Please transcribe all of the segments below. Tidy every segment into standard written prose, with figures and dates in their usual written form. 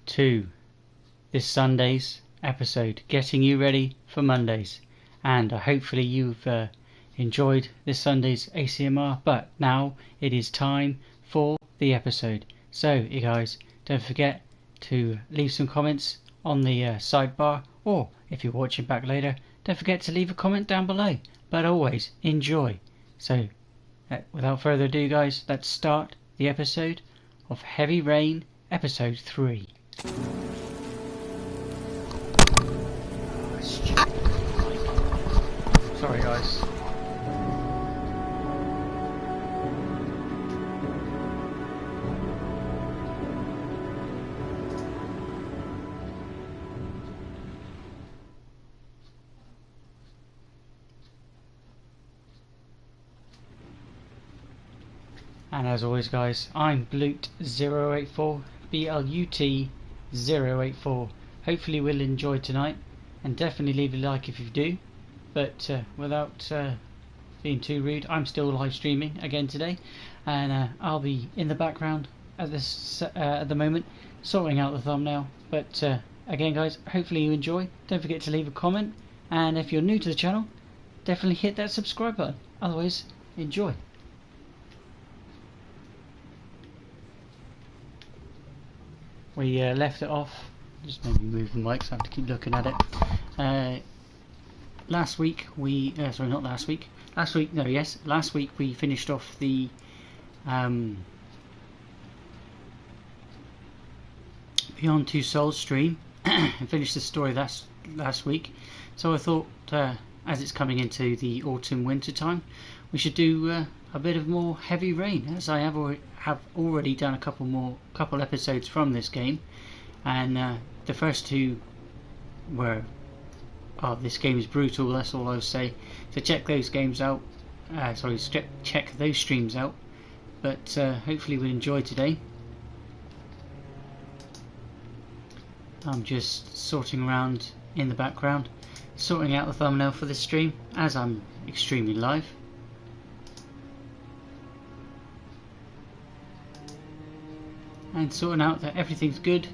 to this Sunday's episode, getting you ready for Mondays. And hopefully you've enjoyed this Sunday's ACMR, but now it is time for the episode. So you guys, don't forget to leave some comments on the sidebar, or if you're watching back later, don't forget to leave a comment down below. But always enjoy. So without further ado guys, let's start the episode of Heavy Rain, episode 3. Sorry guys. And as always guys, I'm Blut084, BLUT084. Hopefully we'll enjoy tonight, and definitely leave a like if you do. But without being too rude, I'm still live streaming again today, and I'll be in the background at the moment, sorting out the thumbnail. But again guys, hopefully you enjoy. Don't forget to leave a comment, and if you're new to the channel, definitely hit that subscribe button. Otherwise, enjoy. We left it off, just maybe move the mic so I have to keep looking at it. Last week we, last week we finished off the Beyond Two Souls stream and finished the story last week. So I thought, as it's coming into the autumn winter time, we should do a bit of more Heavy Rain, as I have already done a couple episodes from this game, and the first two were, oh, this game is brutal, that's all I'll say. So check those games out, check those streams out, but hopefully we'll enjoy today. I'm just sorting around in the background, sorting out the thumbnail for this stream, as I'm extremely live. And sorting out that everything's good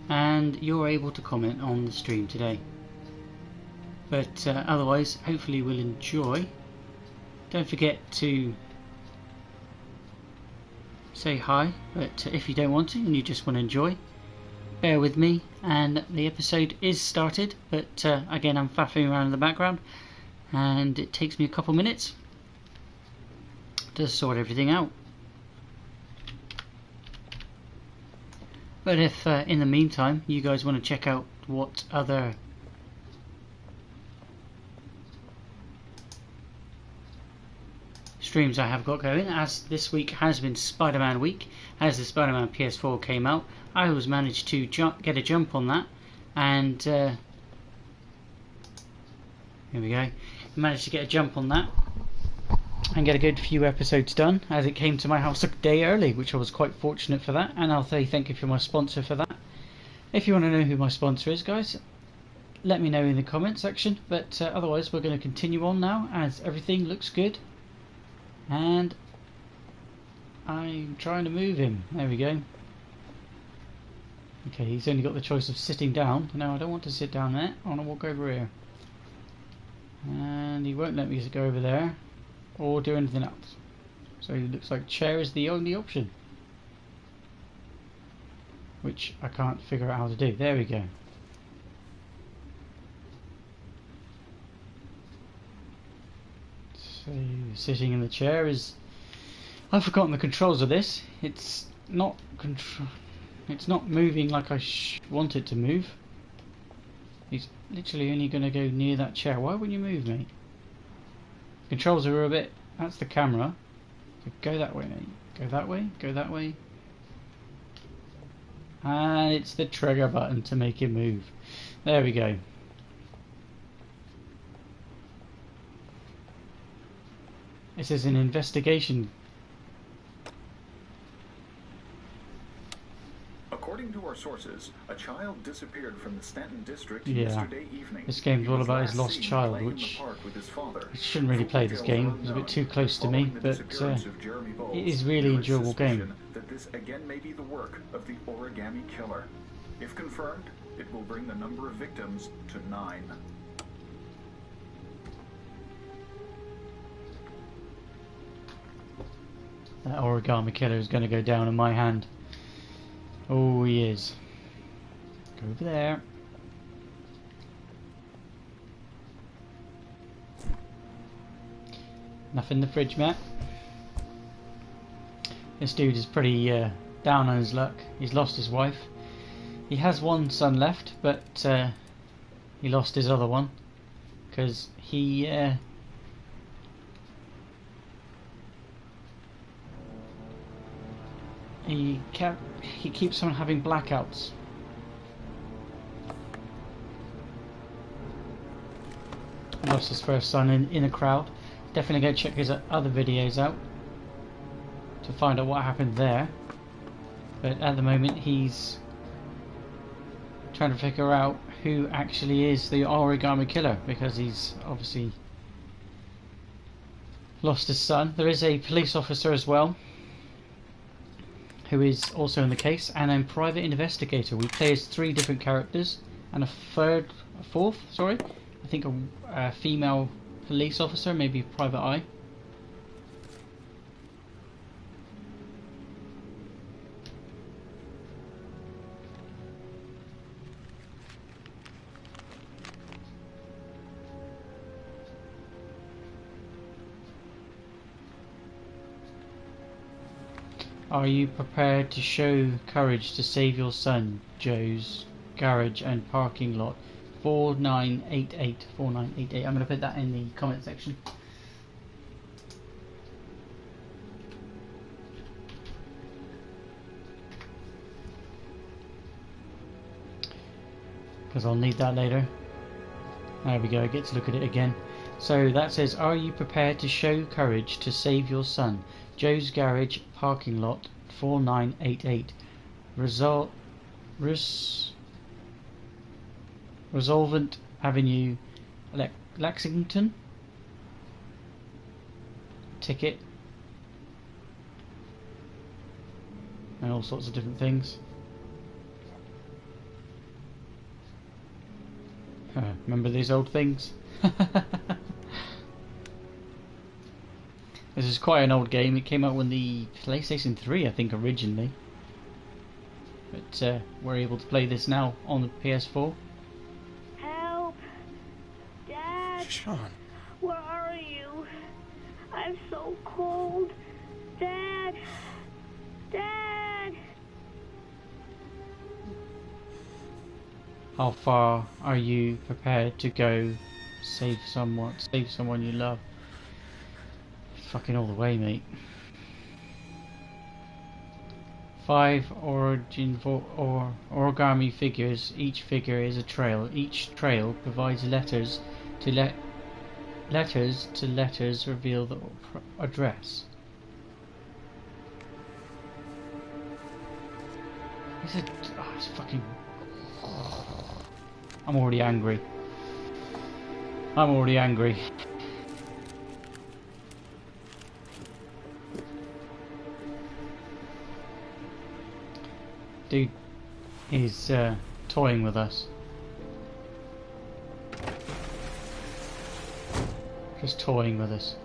and you're able to comment on the stream today. But otherwise, hopefully we'll enjoy. Don't forget to say hi, but if you don't want to and you just want to enjoy, bear with me, and the episode is started. But again, I'm faffing around in the background and it takes me a couple minutes to sort everything out. But if in the meantime you guys want to check out what other streams I have got going, as this week has been Spider-Man week, as the Spider-Man PS4 came out, I was managed to get a jump on that, and here we go, managed to get a jump on that and get a good few episodes done, as it came to my house a day early, which I was quite fortunate for that. And I'll say thank you for my sponsor for that. If you want to know who my sponsor is guys, let me know in the comment section. But otherwise we're going to continue on now, as everything looks good, and I'm trying to move him. There we go. Okay, he's only got the choice of sitting down. No, I don't want to sit down there, I want to walk over here, and he won't let me go over there or do anything else. So it looks like chair is the only option, which I can't figure out how to do. There we go. So sitting in the chair is, I've forgotten the controls of this. It's not moving like I want it to move. He's literally only going to go near that chair. Why wouldn't you move, mate? Controls are a bit, that's the camera. So go that way, mate. Go that way, go that way. And it's the trigger button to make it move. There we go. This is an investigation. According to our sources, a child disappeared from the Stanton district yesterday evening. This game's all about his lost child, which I shouldn't really play this game. It's a bit too close to me, but it is really enjoyable game. That this again may be the work of the origami killer. If confirmed, it will bring the number of victims to 9. That origami killer is going to go down in my hand. Oh, he is. Go over there. Nothing in the fridge, Matt. This dude is pretty down on his luck. He's lost his wife. He has one son left, but he lost his other one because he keeps on having blackouts. He lost his first son in a crowd. Definitely go check his other videos out to find out what happened there. But at the moment he's trying to figure out who actually is the origami killer, because he's obviously lost his son. There is a police officer as well who is also in the case, and a private investigator. We play as 3 different characters, and a fourth, sorry, I think a female police officer, maybe private eye. Are you prepared to show courage to save your son? Joe's garage and parking lot. 4988. 4988. I'm going to put that in the comment section. Because I'll need that later. There we go, I get to look at it again. So that says, are you prepared to show courage to save your son? Joe's garage parking lot 4988. Resolvent Avenue, Lexington. Ticket. And all sorts of different things. Remember these old things? This is quite an old game. It came out when the PlayStation 3, I think, originally. But we're able to play this now on the PS4. Help! Dad! Sean. Where are you? I'm so cold. Dad! Dad! How far are you prepared to go? Save someone you love. Fucking all the way, mate. 5 origami figures. Each figure is a trail. Each trail provides letters to letters reveal the address. It's fucking. I'm already angry. Dude is toying with us. Just toying with us.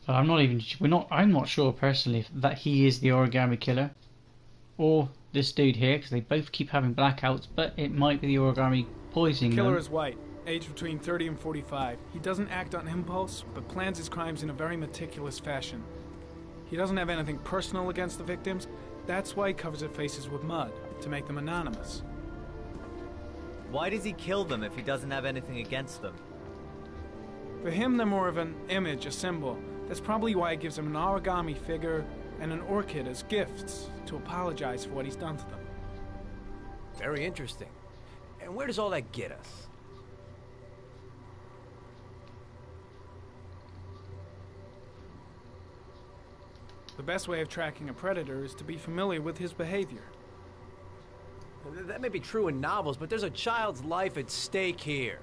But I'm not sure personally that he is the origami killer or this dude here, because they both keep having blackouts, but it might be the origami poisoning them. Killer is white, aged between 30 and 45. He doesn't act on impulse, but plans his crimes in a very meticulous fashion. He doesn't have anything personal against the victims. That's why he covers their faces with mud, to make them anonymous. Why does he kill them if he doesn't have anything against them? For him, they're more of an image, a symbol. That's probably why he gives them an origami figure and an orchid as gifts to apologize for what he's done to them. Very interesting. And where does all that get us? The best way of tracking a predator is to be familiar with his behavior. That may be true in novels, but there's a child's life at stake here.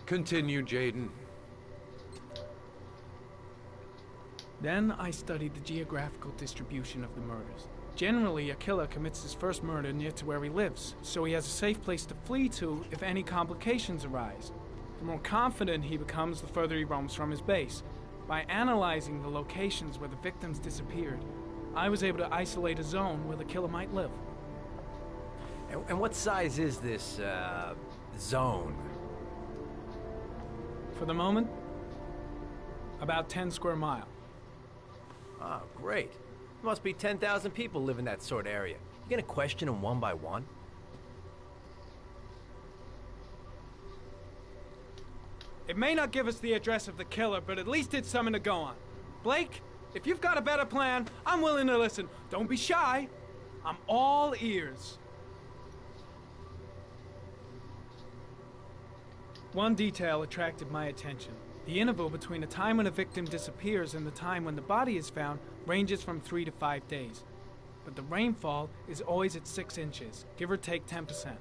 Continue, Jaden. Then I studied the geographical distribution of the murders. Generally, a killer commits his first murder near to where he lives, so he has a safe place to flee to if any complications arise. The more confident he becomes, the further he roams from his base. By analyzing the locations where the victims disappeared, I was able to isolate a zone where the killer might live. And what size is this, zone? For the moment, about 10 square miles. Oh, great. There must be 10,000 people live in that sort of area. You gonna question them one by one? It may not give us the address of the killer, but at least it's something to go on. Blake, if you've got a better plan, I'm willing to listen. Don't be shy. I'm all ears. One detail attracted my attention. The interval between the time when a victim disappears and the time when the body is found ranges from 3 to 5 days. But the rainfall is always at 6 inches, give or take 10%.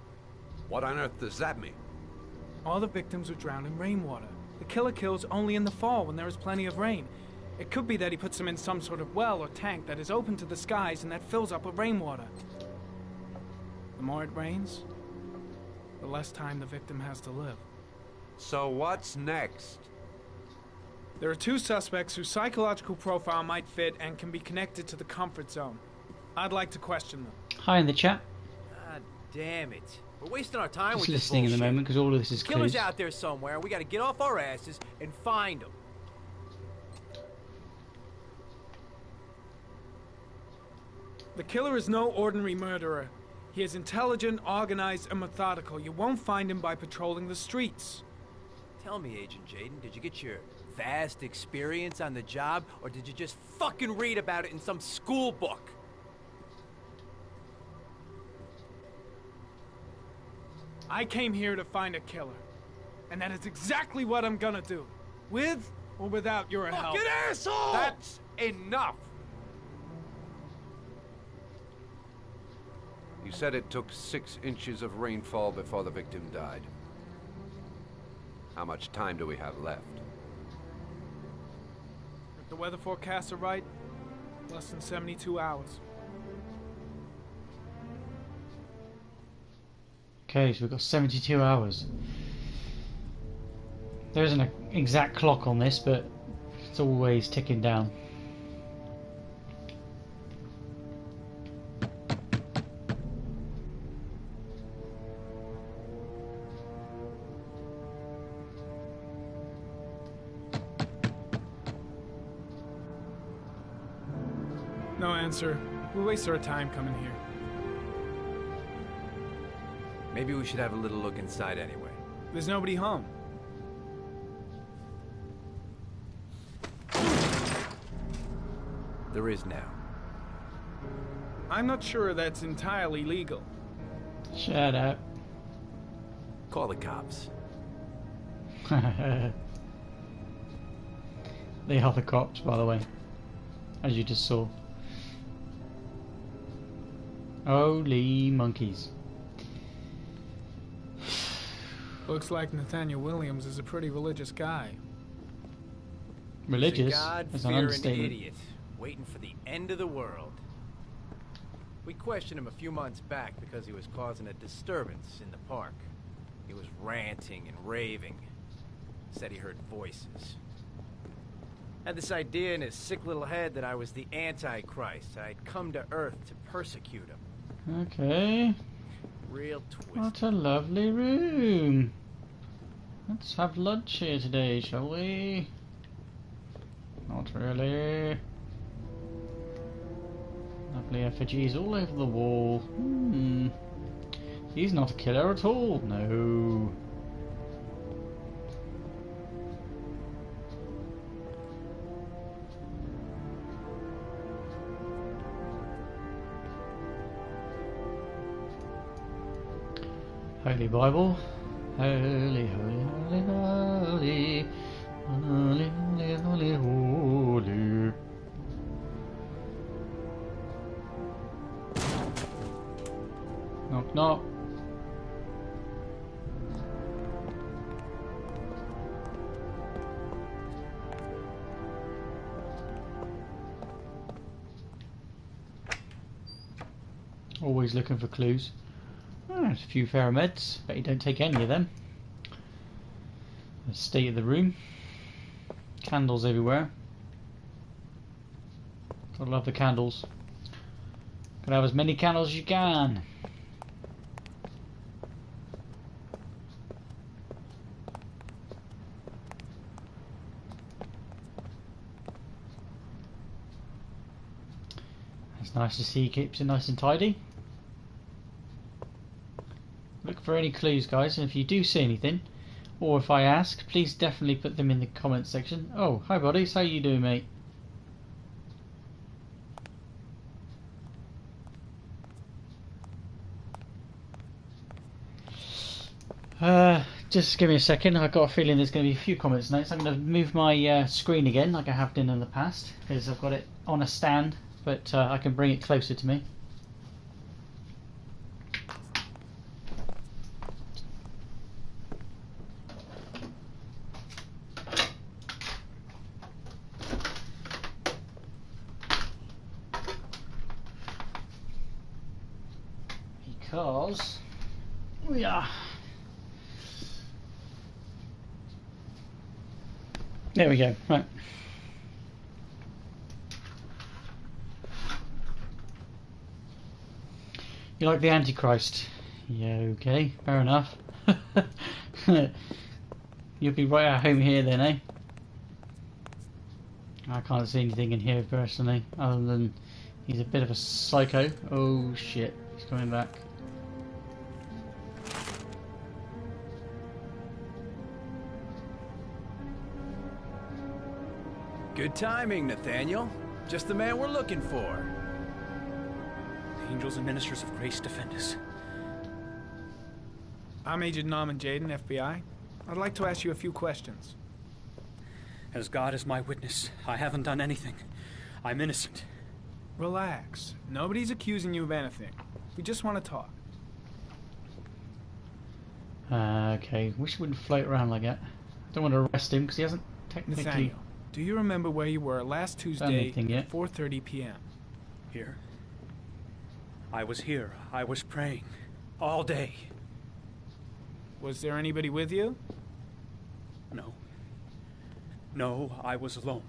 What on earth does that mean? All the victims were drowned in rainwater. The killer kills only in the fall when there is plenty of rain. It could be that he puts them in some sort of well or tank that is open to the skies and that fills up with rainwater. The more it rains, the less time the victim has to live. So what's next? There are 2 suspects whose psychological profile might fit and can be connected to the comfort zone. I'd like to question them. Hi in the chat. God damn it. We're wasting our time Just with this listening in the bullshit. moment because all of this is Killer's clues. out there somewhere. We gotta get off our asses and find him. The killer is no ordinary murderer. He is intelligent, organized, and methodical. You won't find him by patrolling the streets. Tell me, Agent Jaden, did you get your vast experience on the job, or did you just fucking read about it in some school book? I came here to find a killer. And that is exactly what I'm gonna do. With or without your help. Fucking asshole! That's enough! You said it took 6 inches of rainfall before the victim died. How much time do we have left? If the weather forecasts are right, less than 72 hours. Okay, so we've got 72 hours. There isn't an exact clock on this, but it's always ticking down. No answer. We waste our time coming here. Maybe we should have a little look inside anyway. There's nobody home. There is now. I'm not sure that's entirely legal. Shut up. Call the cops. They are the cops, by the way, as you just saw. Holy monkeys. Looks like Nathaniel Williams is a pretty religious guy. Religious? He's a That's an God-fearing understatement. idiot, waiting for the end of the world. We questioned him a few months back because he was causing a disturbance in the park. He was ranting and raving. Said he heard voices. Had this idea in his sick little head that I was the Antichrist. I'd come to Earth to persecute him. Okay. Real twist. What a lovely room. Let's have lunch here today, shall we? Not really. Lovely effigies all over the wall. He's not a killer at all. No. Holy Bible. Holy, holy, holy, holy. Holy, holy, holy, holy. Knock, knock. Always looking for clues. Oh, there's a few Ferromeds. Bet you don't take any of them. The state of the room. Candles everywhere. I love the candles. Can have as many candles as you can. It's nice to see he keeps it nice and tidy. Look for any clues, guys, and if you do see anything, or if I ask, please definitely put them in the comments section. Oh, hi buddies, how you doing, mate? Just give me a second. I've got a feeling there's going to be a few comments now, so I'm going to move my screen again, like I have done in the past, because I've got it on a stand, but I can bring it closer to me. Because we are. There we go. Right. You like the Antichrist? Yeah, okay, fair enough. You'll be right at home here then, eh? I can't see anything in here personally, other than he's a bit of a psycho. Oh shit, he's coming back. Good timing, Nathaniel. Just the man we're looking for. The angels and ministers of grace defend us. I'm Agent Norman Jaden, FBI. I'd like to ask you a few questions. As God is my witness, I haven't done anything. I'm innocent. Relax. Nobody's accusing you of anything. We just want to talk. Okay, wish he wouldn't float around like that. I don't want to arrest him because he hasn't technically. Nathaniel, do you remember where you were last Tuesday anything yet. at 4:30 p.m.? Here. I was here. I was praying. All day. Was there anybody with you? No. No, I was alone.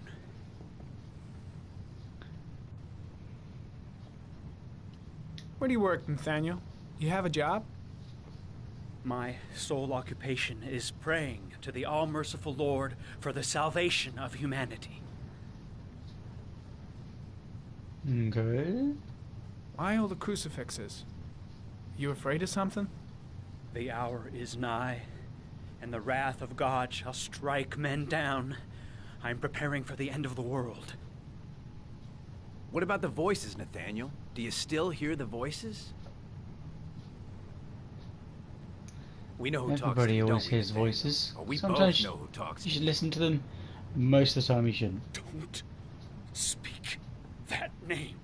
Where do you work, Nathaniel? You have a job? My sole occupation is praying to the all-merciful Lord for the salvation of humanity. Okay. Why all the crucifixes? You afraid of something? The hour is nigh, and the wrath of God shall strike men down. I'm preparing for the end of the world. What about the voices, Nathaniel? Do you still hear the voices? We know who talks to Everybody you, always don't we, hears Nathaniel? voices. Oh, we Sometimes both know who talks to you you. should listen to them. Most of the time you shouldn't. Don't speak that name.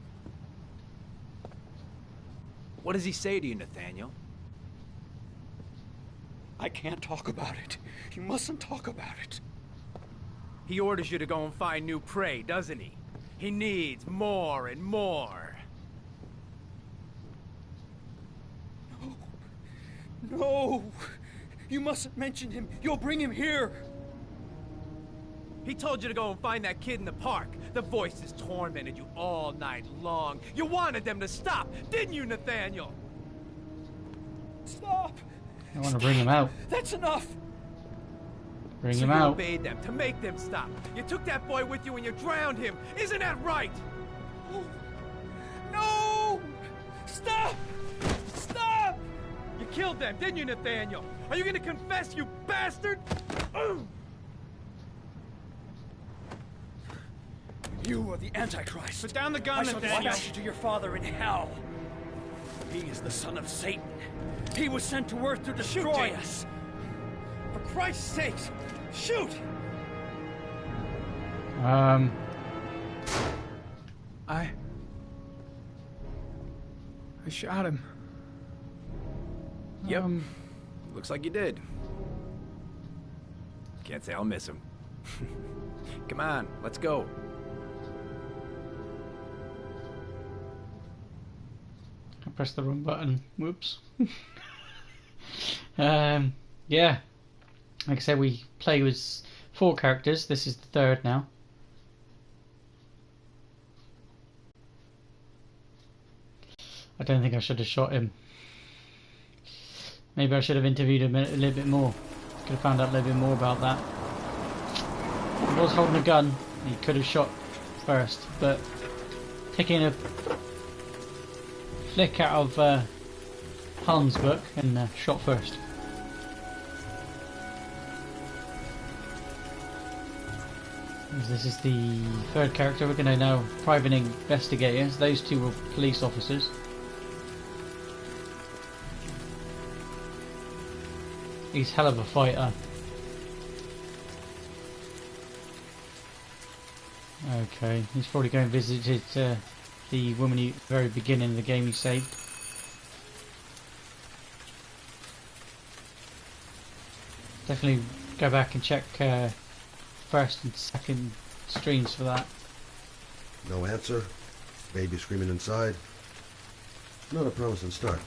What does he say to you, Nathaniel? I can't talk about it. You mustn't talk about it. He orders you to go and find new prey, doesn't he? He needs more and more. No! You mustn't mention him. You'll bring him here. He told you to go and find that kid in the park. The voices tormented you all night long. You wanted them to stop, didn't you, Nathaniel? Stop! I want to bring him out. That's enough! Bring So him you out. obeyed them to make them stop. You took that boy with you and you drowned him. Isn't that right? No! Stop! Stop! You killed them, didn't you, Nathaniel? Are you gonna confess, you bastard? You are the Antichrist. Put down the gun, I shall Nathaniel. dispatch you to your father in hell. He is the son of Satan. He was sent to earth to destroy us. For Christ's sake, shoot! I shot him. Yep. Looks like you did. Can't say I'll miss him. Come on, let's go. I pressed the wrong button. Whoops. Yeah. Like I said, we play with 4 characters. This is the 3rd now. I don't think I should have shot him. Maybe I should have interviewed him a little bit more. Could have found out a little bit more about that. He was holding a gun. He could have shot first, but taking a flick out of Han's book and shot first. As this is the 3rd character. We're going to know private investigators. Those 2 were police officers. He's hell of a fighter. Okay, he's probably going to visit the woman at the very beginning of the game he saved. Definitely go back and check 1st and 2nd streams for that. No answer. Baby screaming inside. Not a promising start.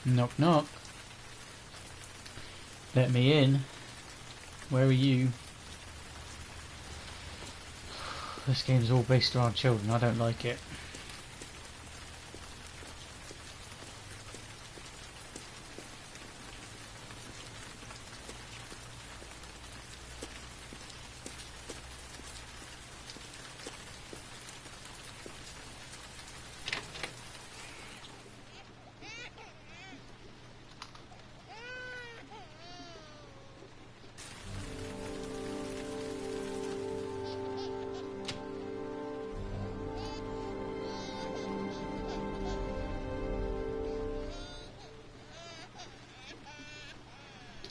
Knock knock. Let me in. Where are you? This game's all based around children. I don't like it.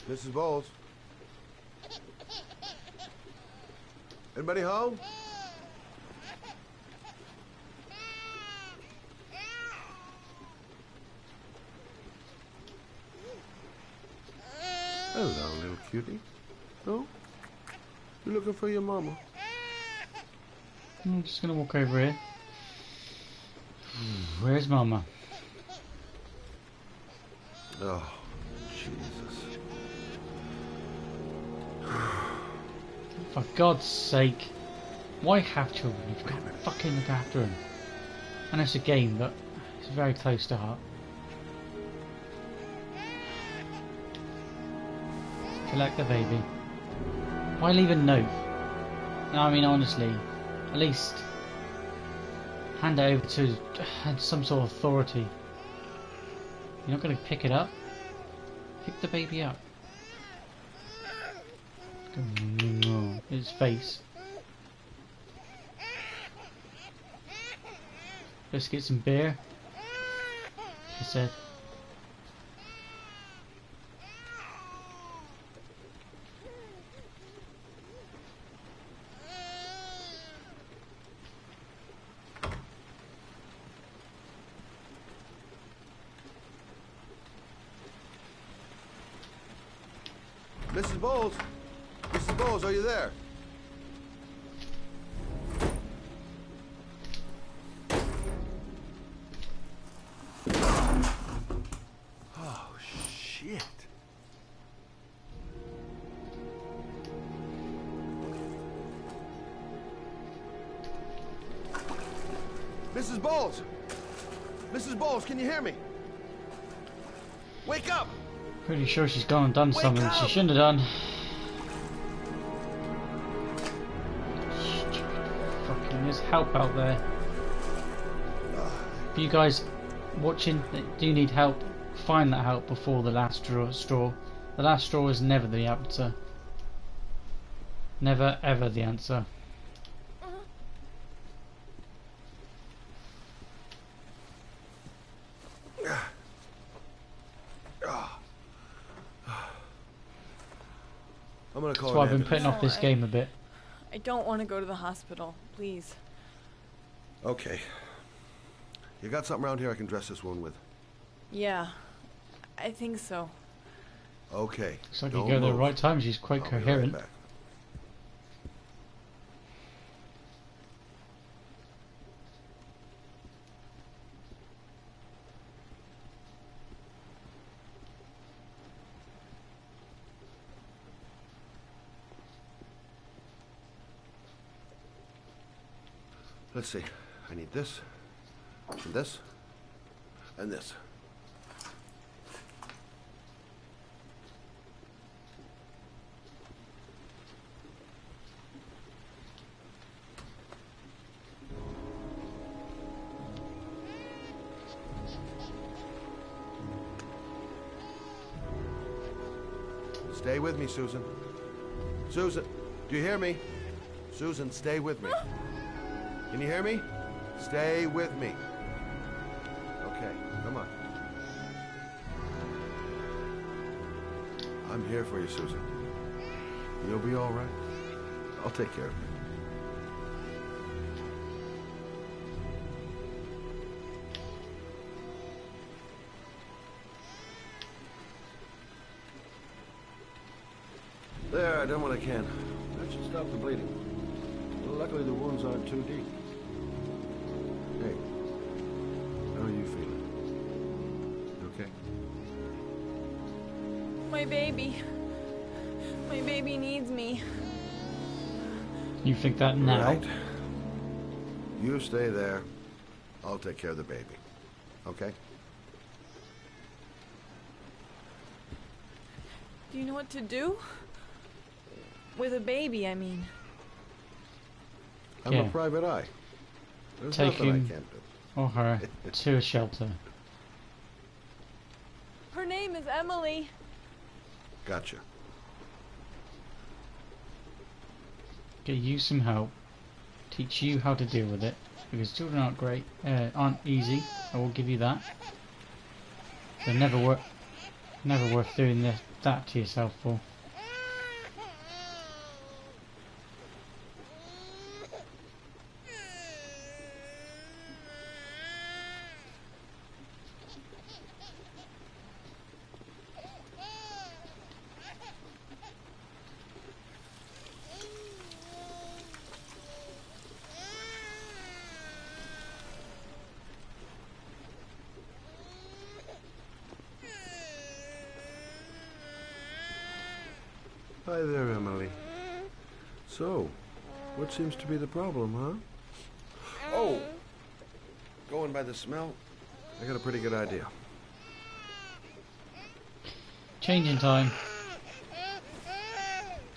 Mrs. Bowles? Anybody home? Hello, little cutie. No? You looking for your mama? I'm just gonna walk over here. Where's Mama? Oh, Jesus. For God's sake, why have children? You've got to fucking look after them. And it's a game, but it's very close to heart. Collect the baby. Why leave a note? No, I mean honestly, at least hand it over to some sort of authority. You're not going to pick it up? Pick the baby up. His face. Let's get some beer, she said. Mrs. Bowles? Mrs. Bowles, are you there? Oh, shit. Mrs. Bowles! Mrs. Bowles, can you hear me? Wake up! Pretty sure she's gone and done Wake something up! she shouldn't have done. Fucking, there's help out there. If you guys watching that do need help, find that help before the last straw. The last straw is never the answer. Never ever the answer. I'm gonna call That's why an I've been ambulance. putting off this game a bit. I don't want to go to the hospital, please. Okay. You got something around here I can dress this wound with? Yeah, I think so. Okay. Looks like you don't go at the move. right time. She's quite I'll be right coherent. back. Let's see. I need this, and this, and this. Stay with me, Susan. Susan, do you hear me? Susan, stay with me. Can you hear me? Stay with me. Okay, come on. I'm here for you, Susan. You'll be all right. I'll take care of you. There, I done what I can. That should stop the bleeding. Luckily, the wounds aren't too deep. Hey, how are you feeling? You okay? My baby. My baby needs me. You think that now? Right. You stay there. I'll take care of the baby. Okay? Do you know what to do? With a baby, I mean. I'm Yeah. a private eye. There's Take nothing him I can't do. or her to a shelter. Her name is Emily. Gotcha. Get you some help. Teach you how to deal with it. Because children aren't easy. I will give you that. They're never worth doing that to yourself for. Hi there, Emily. So, what seems to be the problem, huh? Oh! Going by the smell, I got a pretty good idea. Changing time.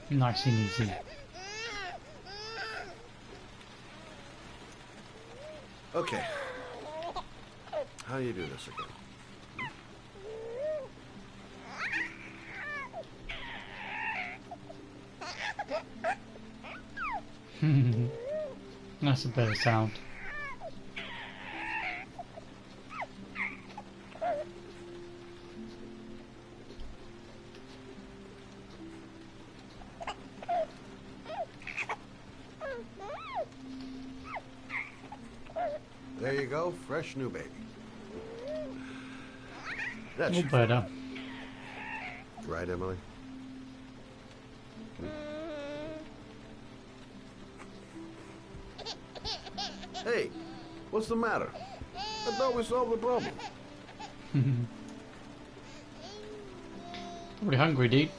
Nice and easy. Okay. How do you do this again? That's a better sound. There you go, fresh new baby. That's All better. right, Emily. Hey, what's the matter? I thought we solved the problem. Probably hungry, dude.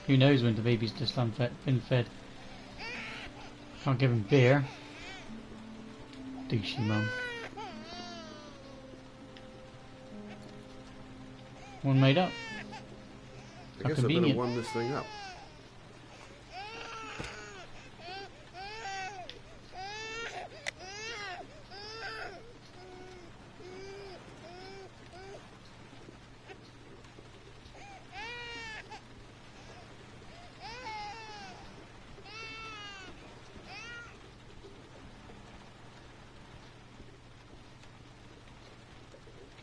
Who knows when the baby's just been fed. Can't give him beer. Douchey mum. One made up. I guess I better convenient. warm this thing up.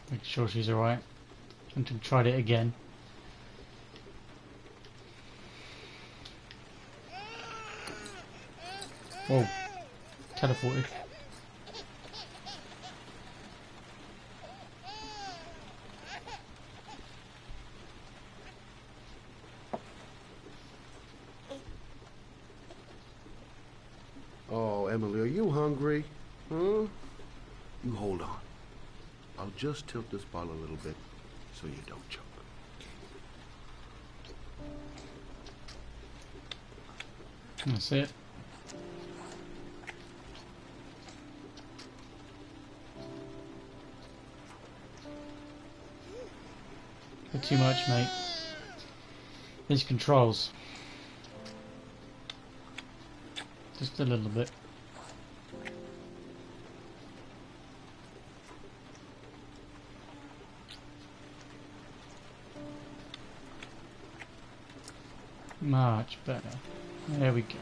Make sure she's alright. Until tried it again. Whoa. Teleported. Emily, are you hungry? Huh? You hold on. I'll just tilt this bottle a little bit so you don't choke. That's it. Bit too much, mate. These controls. Just a little bit. Much better. There we go.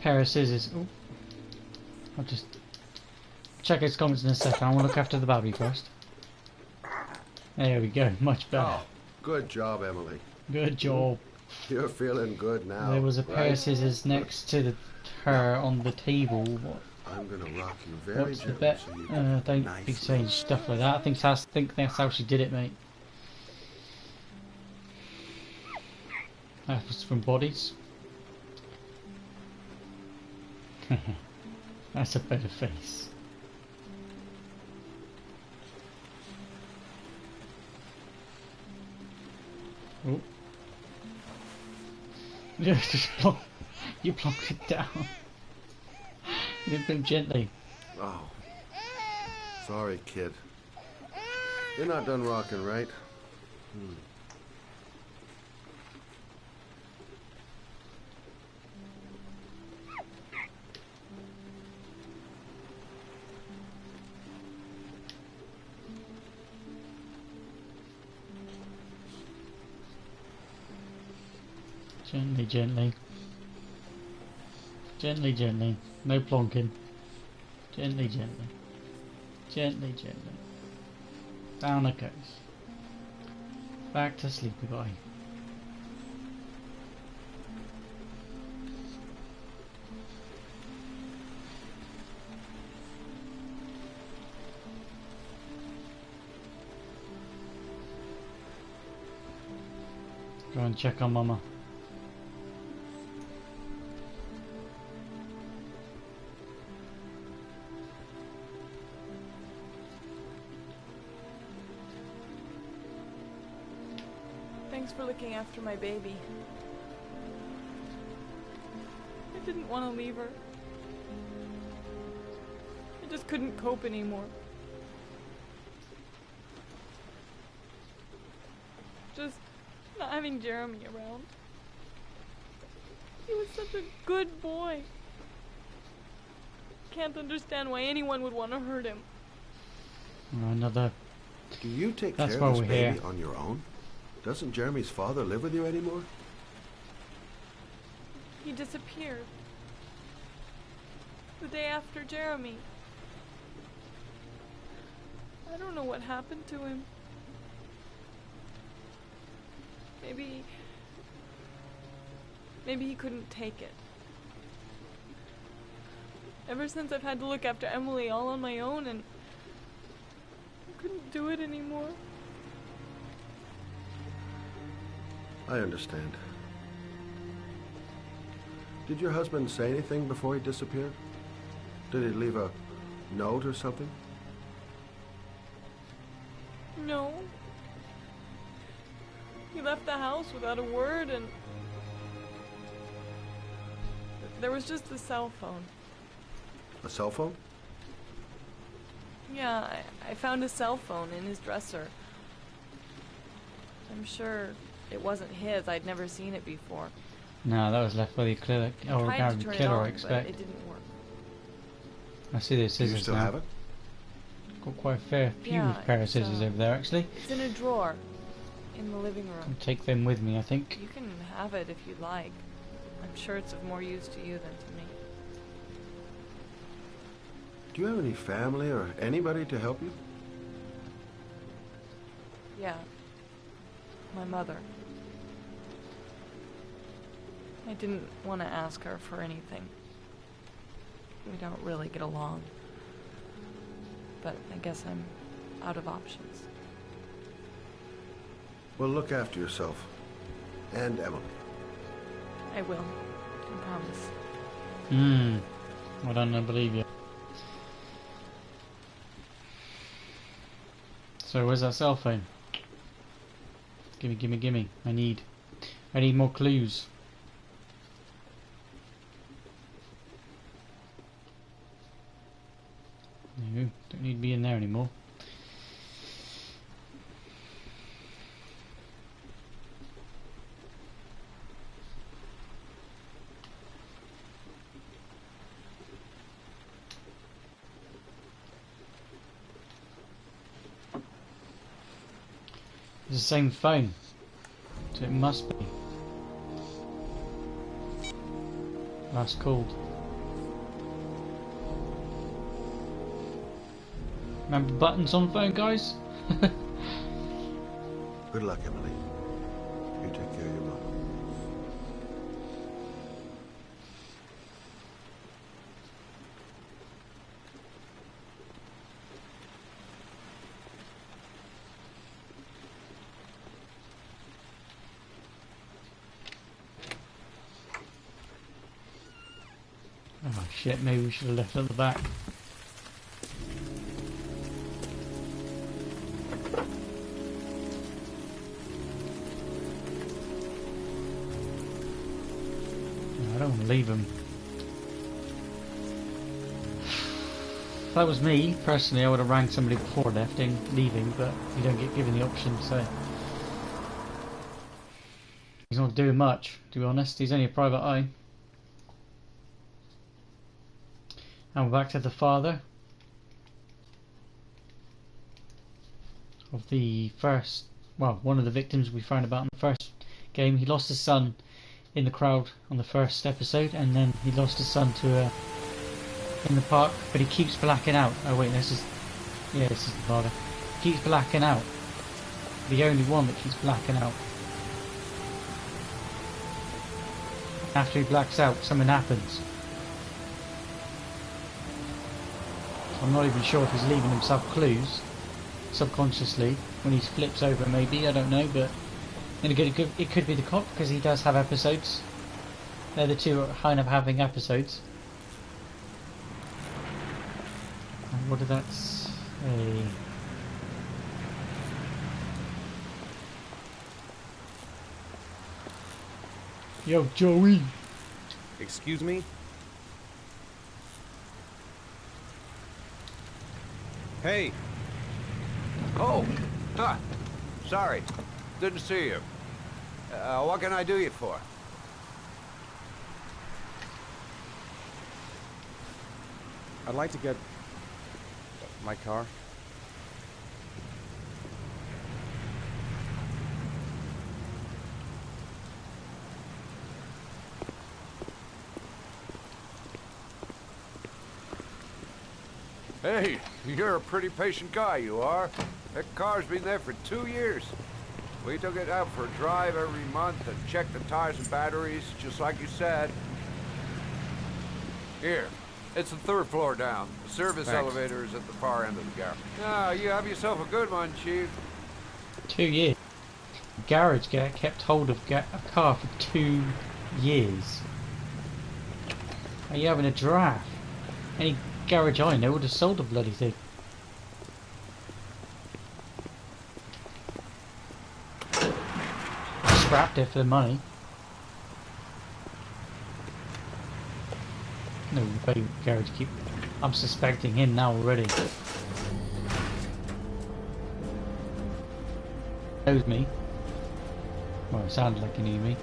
Pair of scissors. Ooh. I'll just check his comments in a second. I want to look after the baby first. There we go. Much better. Oh, good job, Emily. Good job. You're feeling good now. There was a pair of scissors next to her on the table. What? I'm gonna rock you very What's the gently. bet? So you get Don't nice be saying and stuff like that. I think that's how she did it, mate. That was from bodies. That's a better face. Oh. Just block. You blocked it down. You didn't put him gently. Oh. Sorry, kid. You're not done rocking, right? Gently, gently. Gently, gently. No plonking. Gently, gently. Gently, gently. Down it goes. Back to sleepy boy. Go and check on Mama. Thanks for looking after my baby. I didn't want to leave her. I just couldn't cope anymore. Just not having Jeremy around. He was such a good boy. Can't understand why anyone would want to hurt him. Another. Do you take That's care why of this we're baby here. on your own? Doesn't Jeremy's father live with you anymore? He disappeared. The day after Jeremy. I don't know what happened to him. Maybe he couldn't take it. Ever since I've had to look after Emily all on my own and I couldn't do it anymore. I understand. Did your husband say anything before he disappeared? Did he leave a note or something? No. He left the house without a word and there was just a cell phone. A cell phone? Yeah, I found a cell phone in his dresser. I'm sure it wasn't his. I'd never seen it before. No, that was left by the killer, or I tried to turn it killer, on, I expect. but it didn't work. I see those Do you scissors still now. have it? Got quite a fair few Yeah, pair of it's, scissors over there, actually. It's in a drawer in the living room. I'll take them with me, I think. You can have it if you'd like. I'm sure it's of more use to you than to me. Do you have any family or anybody to help you? Yeah. My mother. I didn't want to ask her for anything. We don't really get along. But I guess I'm out of options. Well, look after yourself. And Emily. I will. I promise. I don't believe you. So where's that cell phone? Gimme. I need more clues. No, don't need to be in there anymore. It's the same phone, so it must be. Last called. Remember buttons on phone, guys? Good luck, Emily. You take care of your mom. Oh shit, maybe we should have left it at the back. No, I don't want to leave him. If that was me, personally, I would have rang somebody before leaving, but you don't get given the option, so... He's not doing much, to be honest. He's only a private eye. And we're back to the father of the first, well, one of the victims we found about in the first game. He lost his son in the crowd on the first episode, and then he lost his son to in the park, but he keeps blacking out. Oh wait, this is the father. He keeps blacking out. The only one that keeps blacking out. After he blacks out, something happens. I'm not even sure if he's leaving himself clues subconsciously when he flips over, maybe, I don't know, but then again, it could be the cop, because he does have episodes. They're the two kind of having episodes. And what did that say? Yo, Joey! Excuse me? Hey! Oh! Huh! Sorry. Didn't see you. What can I do you for? I'd like to get... my car. Hey, you're a pretty patient guy, you are. That car's been there for 2 years. We took it out for a drive every month and checked the tires and batteries, just like you said. Here, it's the 3rd floor down. The service Thanks. elevator is at the far end of the garage. Ah, you have yourself a good one, Chief. 2 years. Garage kept hold of a car for 2 years. Are you having a draft? Any garage I know would have sold the bloody thing. Scrapped it for the money. No way garage keep... I'm suspecting him now already. Knows me. Well, it sounded like he knew me.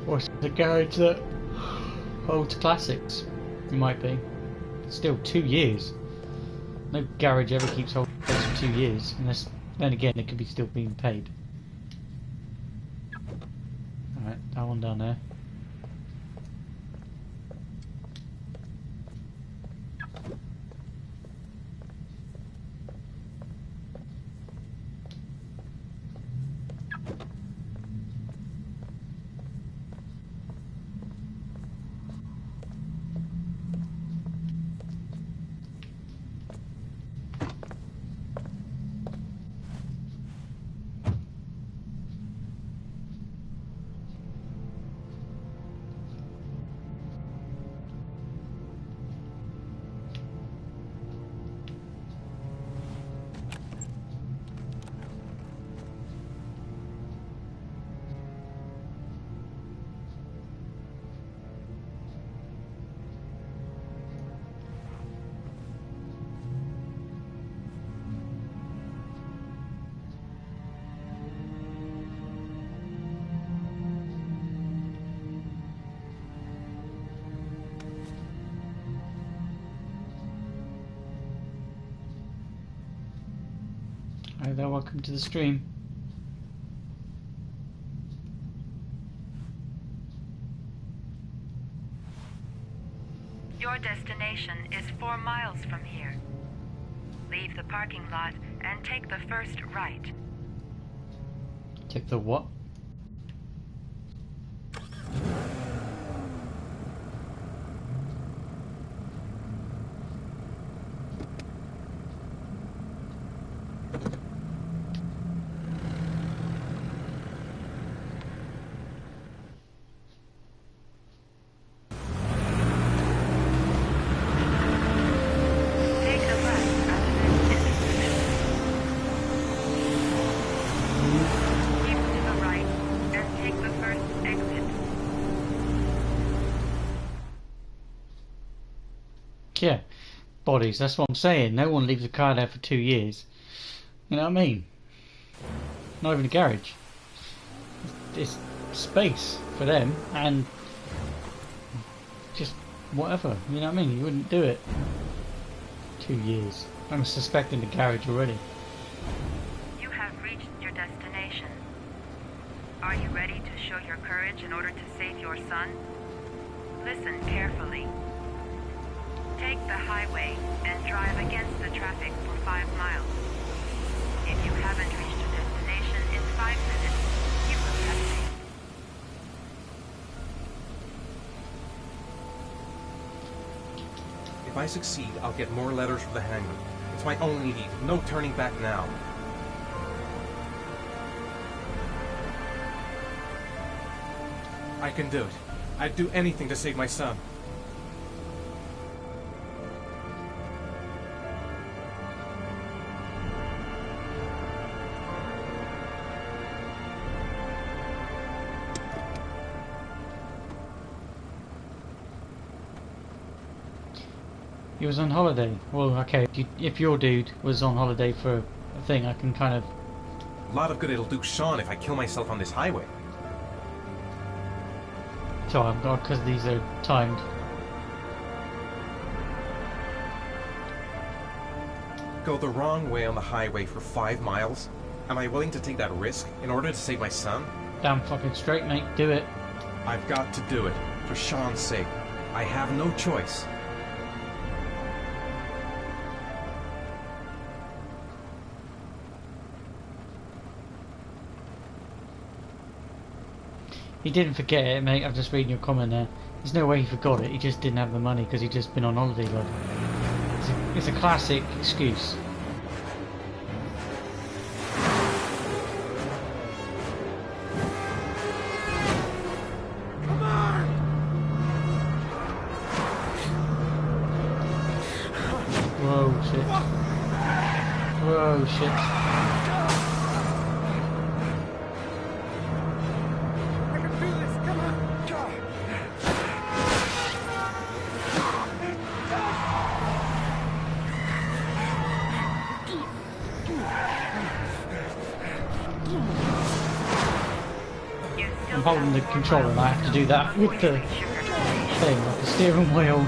Or it's the garage that holds classics. It might be. Still 2 years. No garage ever keeps holding cars for 2 years, unless then again it could be still being paid. Alright, that one down there. Hi there, welcome to the stream. Your destination is 4 miles from here. Leave the parking lot and take the first right. Take the what? Take a left rather than into the middle. Keep to the right and take the first exit. Yeah, bodies, that's what I'm saying. No one leaves a car there for 2 years. You know what I mean? Not even a garage. It's space for them and just whatever. You know what I mean? You wouldn't do it. 2 years. I'm suspecting the garage already. You have reached your destination. Are you ready to show your courage in order to save your son? Listen carefully. Take the highway and drive against the traffic for 5 miles. If you haven't reached your destination in 5 minutes, you will be safe. If I succeed, I'll get more letters from the hangman. It's my only need. No turning back now. I can do it. I'd do anything to save my son. He was on holiday. Well, okay, if your dude was on holiday for a thing, I can kind of... A lot of good it'll do Sean if I kill myself on this highway. So I've got, because these are timed. Go the wrong way on the highway for 5 miles? Am I willing to take that risk in order to save my son? Damn fucking straight, mate. Do it. I've got to do it. For Sean's sake. I have no choice. He didn't forget it, mate. I'm just reading your comment there. There's no way he forgot it. He just didn't have the money because he'd just been on holiday, love. It's a classic excuse. Come on! Whoa, shit. Whoa, shit. I'm holding the controller and I have to do that with the thing, like the steering wheel.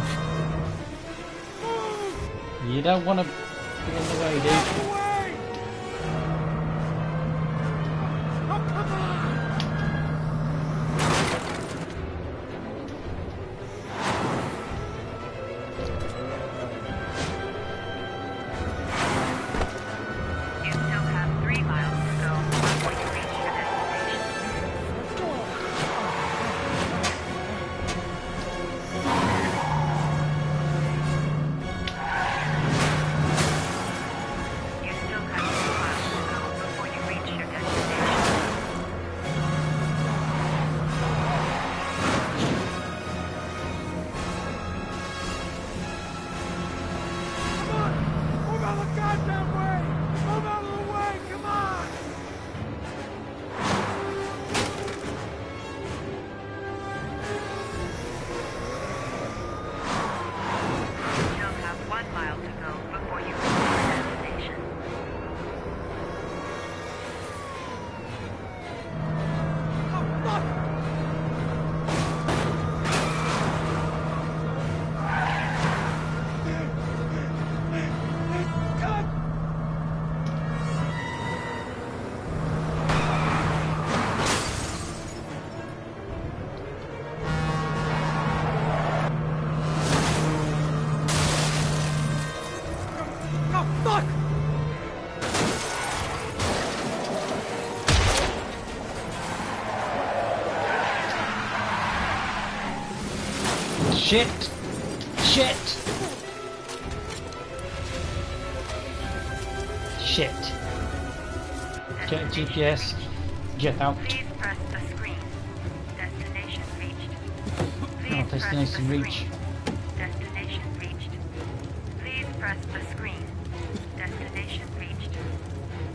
You don't want to be in the way, dude. Shit! Shit! Shit. Get GPS. Get out. Please press the screen. Destination reached. Please destination reach. Destination reached. Please press the screen. Destination reached.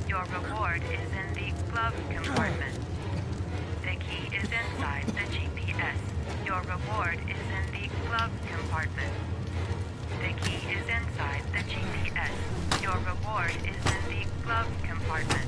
Your reward is in the glove compartment. The key is inside the GPS. Your reward is in the glove compartment. The key is inside the GPS. Your reward is in the glove compartment.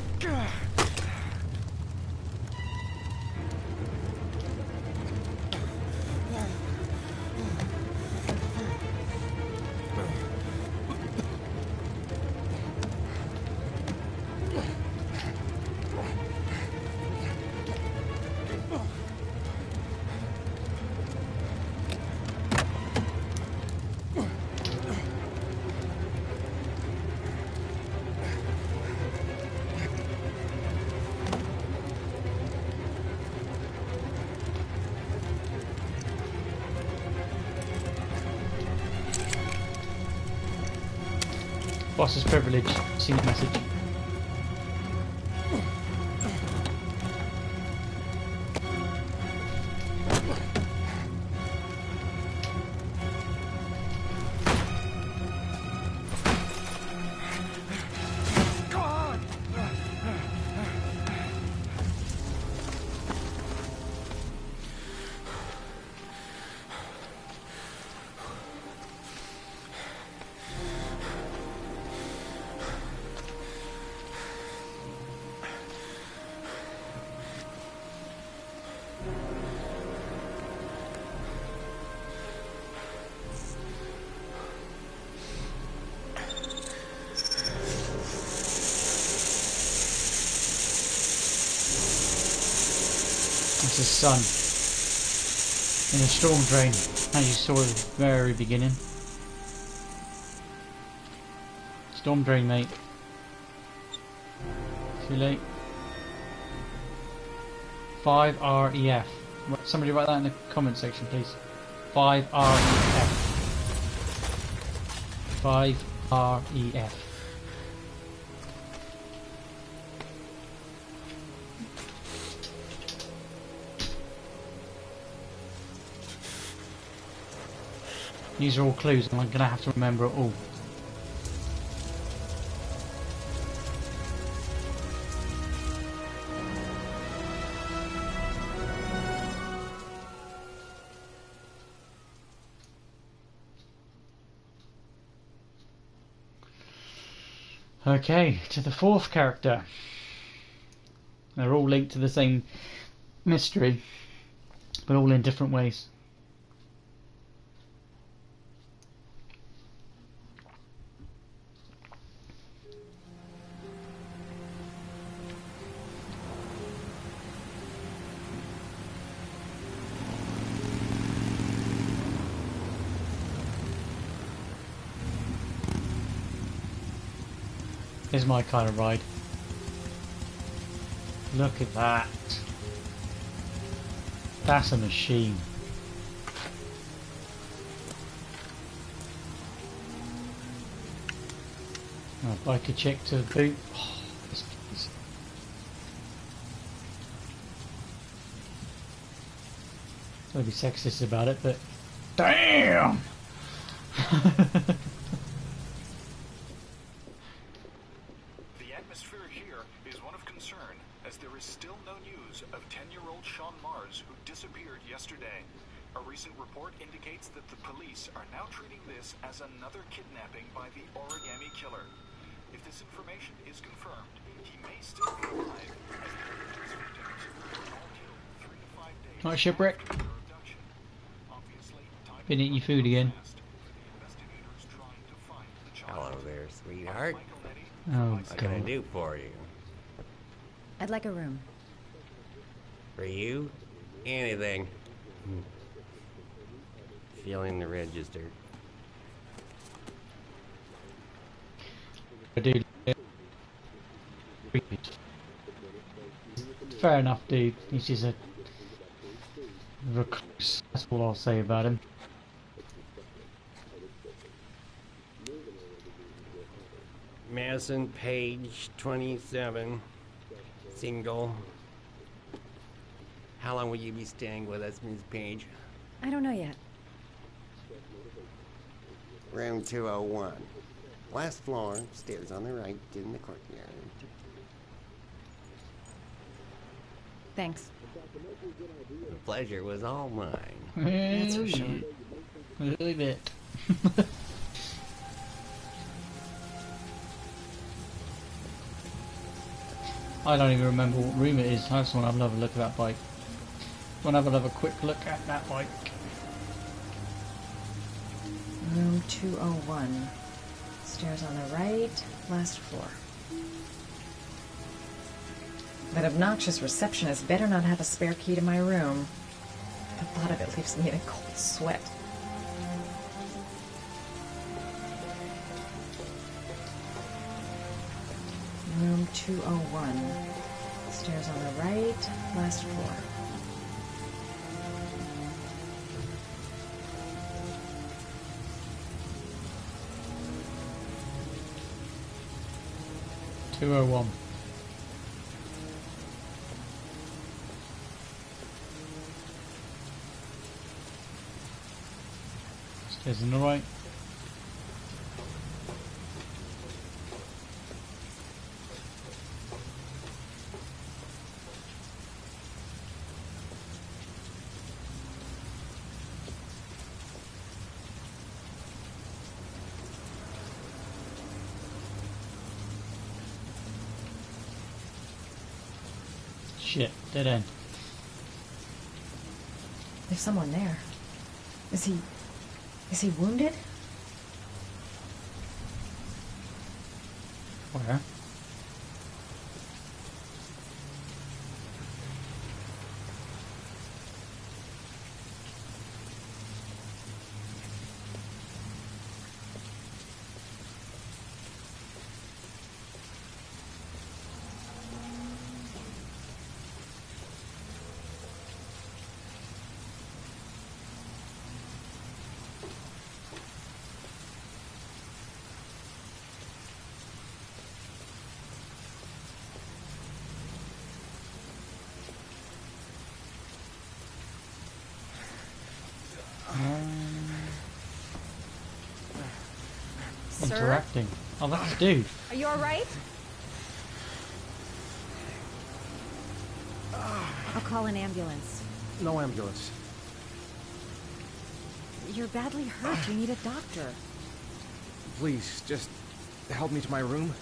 Boss's privilege. Seen the message. That's his son in a storm drain, as you saw at the very beginning. Storm drain, mate. Too late. 5REF. Somebody write that in the comment section, please. 5REF. 5REF. These are all clues and I'm going to have to remember it all. Okay, to the fourth character. They're all linked to the same mystery, but all in different ways. Is my kind of ride. Look at that. That's a machine. I'd like a chick to boot. Oh, this place. Don't be sexist about it, but damn. The atmosphere here is one of concern, as there is still no news of 10-year-old Sean Mars, who disappeared yesterday. A recent report indicates that the police are now treating this as another kidnapping by the origami killer. If this information is confirmed, he may still be alive, as the victims were all killed 3 to 5 days Night shipwreck. after their abduction. Obviously, time Been eating your food again. passed for the investigators trying to find the child. Hello there, sweetheart. Oh What can I god. do for you? I'd like a room. For you? Anything. Feeling the register. Dude. Fair enough, dude. He's just a recluse. That's all I'll say about him. Madison, page 27, single. How long will you be staying with us, Ms. Page? I don't know yet. Room 201. Last floor, stairs on the right, in the courtyard. Thanks. The pleasure was all mine. That's for sure. A little bit. I don't even remember what room it is. I just want to have another look at that bike. Want to have another quick look at that bike. Room 201. Stairs on the right, last floor. That obnoxious receptionist better not have a spare key to my room. The thought of it leaves me in a cold sweat. Room 201. Stairs on the right, last floor. .201. Stairs on the right. Shit, dead end. There's someone there. Is he wounded? Where? Sir? Interacting. Oh, that's a dude. Are you alright? I'll call an ambulance. No ambulance. You're badly hurt. You need a doctor. Please, just help me to my room.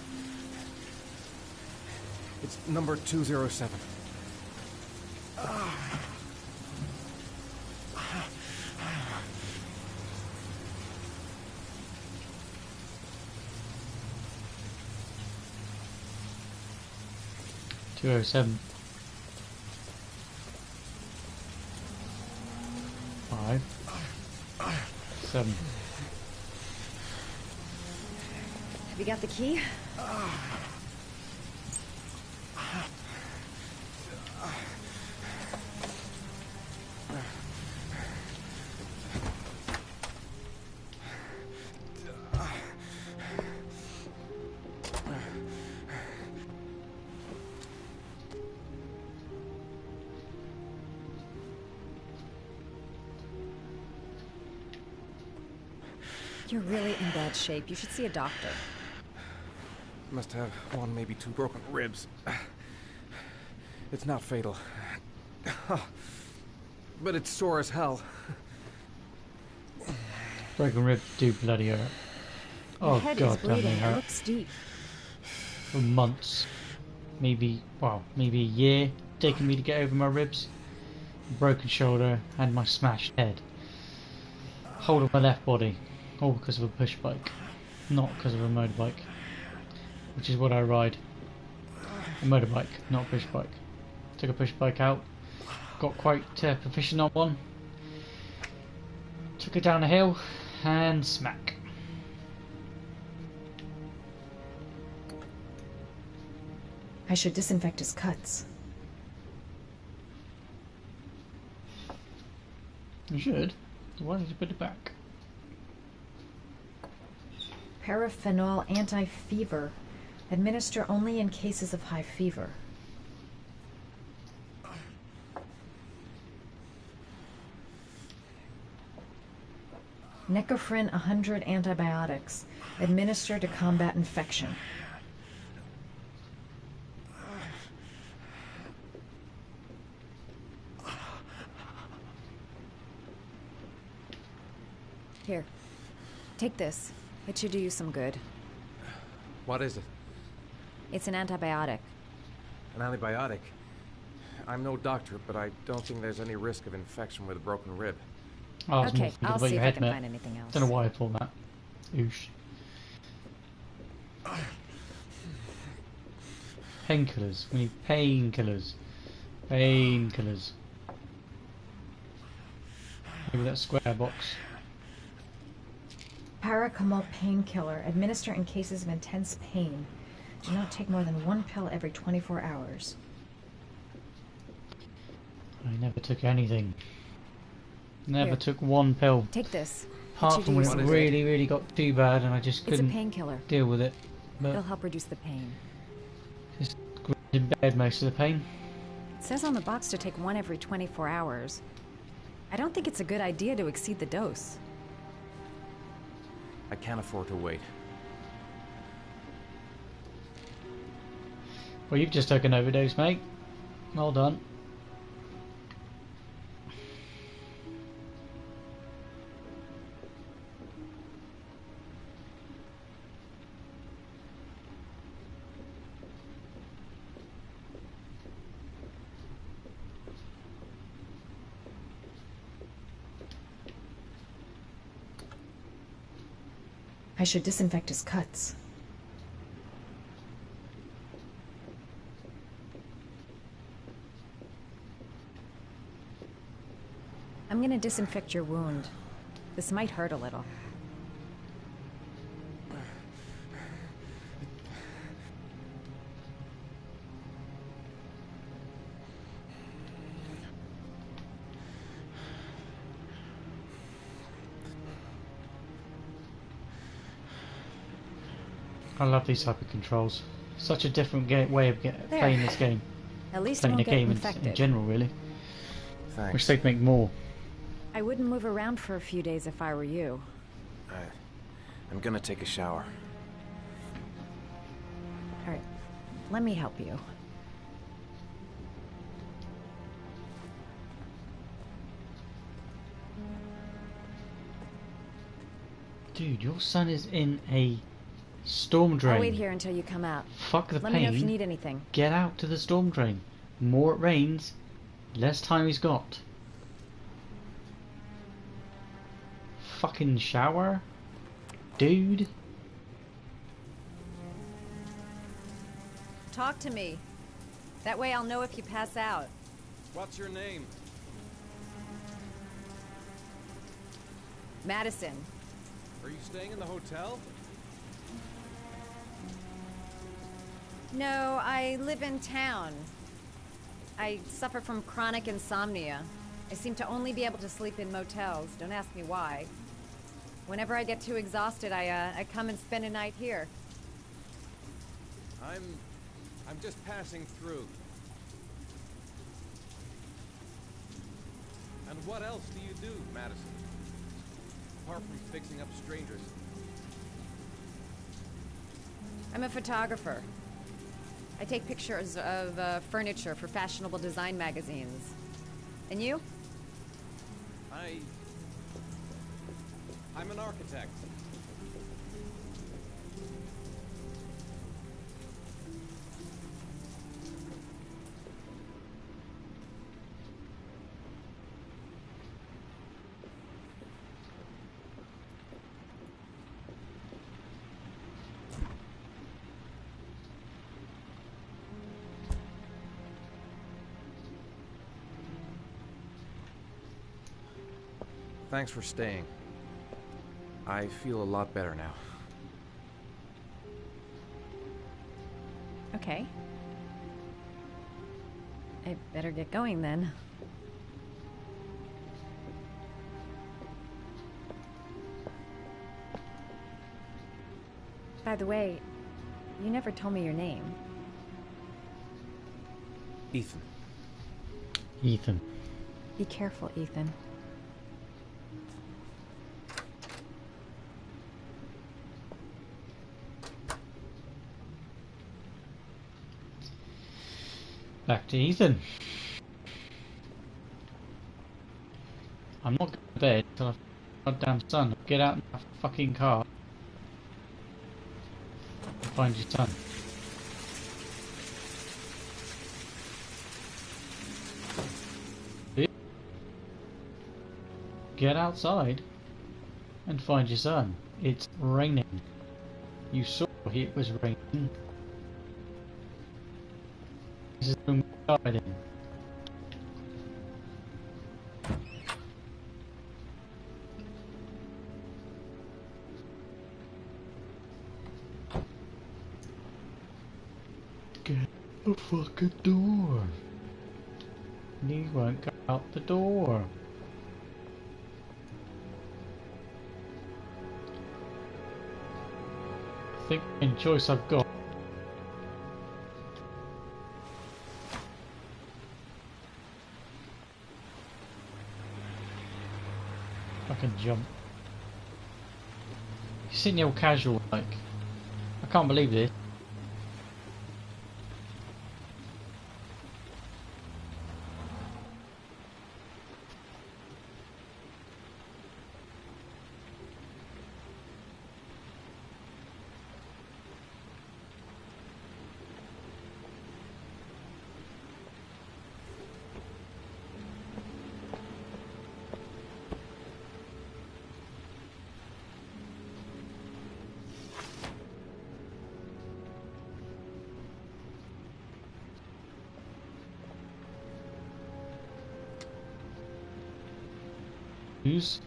It's number 207. 207. 5. 7. Have you got the key? You're really in bad shape. You should see a doctor. Must have one, maybe two broken ribs. It's not fatal. But it's sore as hell. Broken rib do bloody hurt. Oh Your head god, is damn they bleeding. It hurt. looks deep. For months. Maybe a year taking me to get over my ribs. Broken shoulder and my smashed head. Whole of my left body. All because of a push bike. Not because of a motorbike. Which is what I ride. A motorbike, not a push bike. Took a push bike out. Got quite proficient on one. Took it down a hill and smack. I should disinfect his cuts. You should. Why did you put it back? Paraphenol anti-fever. Administer only in cases of high fever. Necophren 100 antibiotics. Administer to combat infection. Here. Take this. It should do you some good. What is it? It's an antibiotic. An antibiotic? I'm no doctor, but I don't think there's any risk of infection with a broken rib. I was more Okay, thinking I'll about see your if I head, can mate. find anything else. Don't know why I pulled that. Oosh. Painkillers. We need painkillers. Painkillers. Maybe that square box. Paracetamol painkiller. Administer in cases of intense pain. Do not take more than 1 pill every 24 hours. I never took anything. Never Here. took 1 pill. Take this. Apart from when it really, really got too bad and I just It's a couldn't painkiller. deal with it. It'll But help reduce the pain. just in bed most of the pain. It says on the box to take 1 every 24 hours. I don't think it's a good idea to exceed the dose. I can't afford to wait. Well, you've just taken an overdose, mate. Well done. I should disinfect his cuts. I'm gonna disinfect your wound. This might hurt a little. I love these type of controls. Such a different way of playing this game. At least Playing I the won't get game infected. in general, really. Thanks. Wish they'd make more. I wouldn't move around for a few days if I were you. I'm gonna take a shower. All right, let me help you. Dude, your son is in a storm drain. I'll wait here until you come out. Fuck the Let pain. me know if you need anything. Get out to the storm drain. More it rains, less time he's got. Fucking shower? Dude? Talk to me. That way I'll know if you pass out. What's your name? Madison. Are you staying in the hotel? No, I live in town. I suffer from chronic insomnia. I seem to only be able to sleep in motels. Don't ask me why. Whenever I get too exhausted, I come and spend a night here. I'm just passing through. And what else do you do, Madison? Apart from fixing up strangers. I'm a photographer. I take pictures of furniture for fashionable design magazines. And you? I'm an architect. Thanks for staying. I feel a lot better now. Okay. I better get going then. By the way, You never told me your name. Ethan. Ethan. Be careful, Ethan. Back to Ethan. I'm not going to bed until I've goddamn son. Get out in that fucking car and find your son. Get outside and find your son. It's raining. You saw it was raining. This is the room we died in. Get the fucking door. You won't go out the door. I think the only choice I've got I can jump. He's sitting there all casual like. I can't believe this. Who's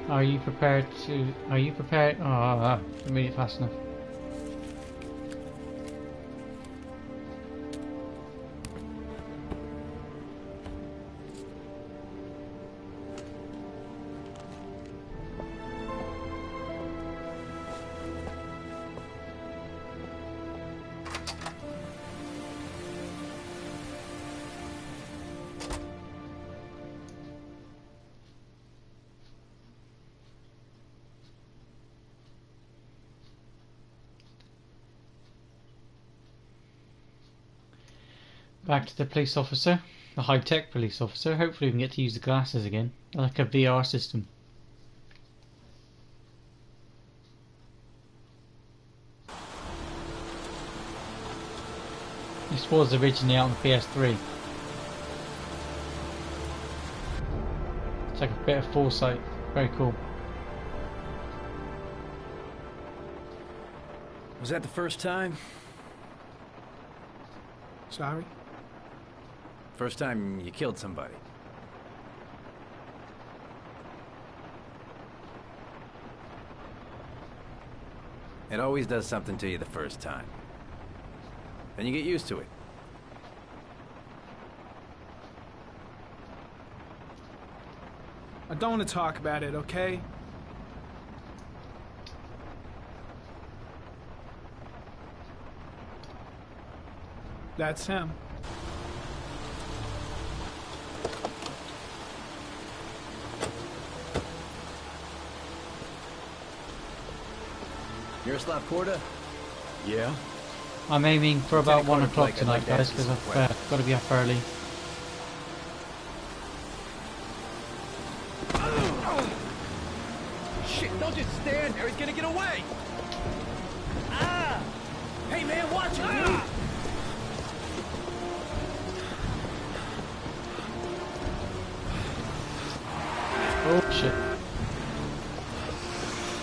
Are you prepared to... Are you prepared... Oh, I made it fast enough. Back to the police officer, the high-tech police officer. Hopefully we can get to use the glasses again, like a VR system. This was originally out on PS3. It's like a bit of foresight. Very cool. Was that the first time? Sorry? First time you killed somebody? It always does something to you the first time. Then you get used to it. I don't want to talk about it, okay? That's him. Miroslav Korda? Yeah? I'm aiming for about 1 Lieutenant o'clock Blake, I'd tonight, like to guys, ask you because some I've got to be up early. Shit, don't just stand there. He's gonna get away. Ah! Hey, man, watch it, dude. Oh shit.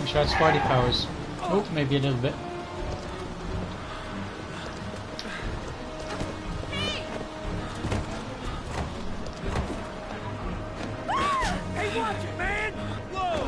Wish I had Spidey powers. Oh, maybe a little bit. Hey, watch it, man. Whoa!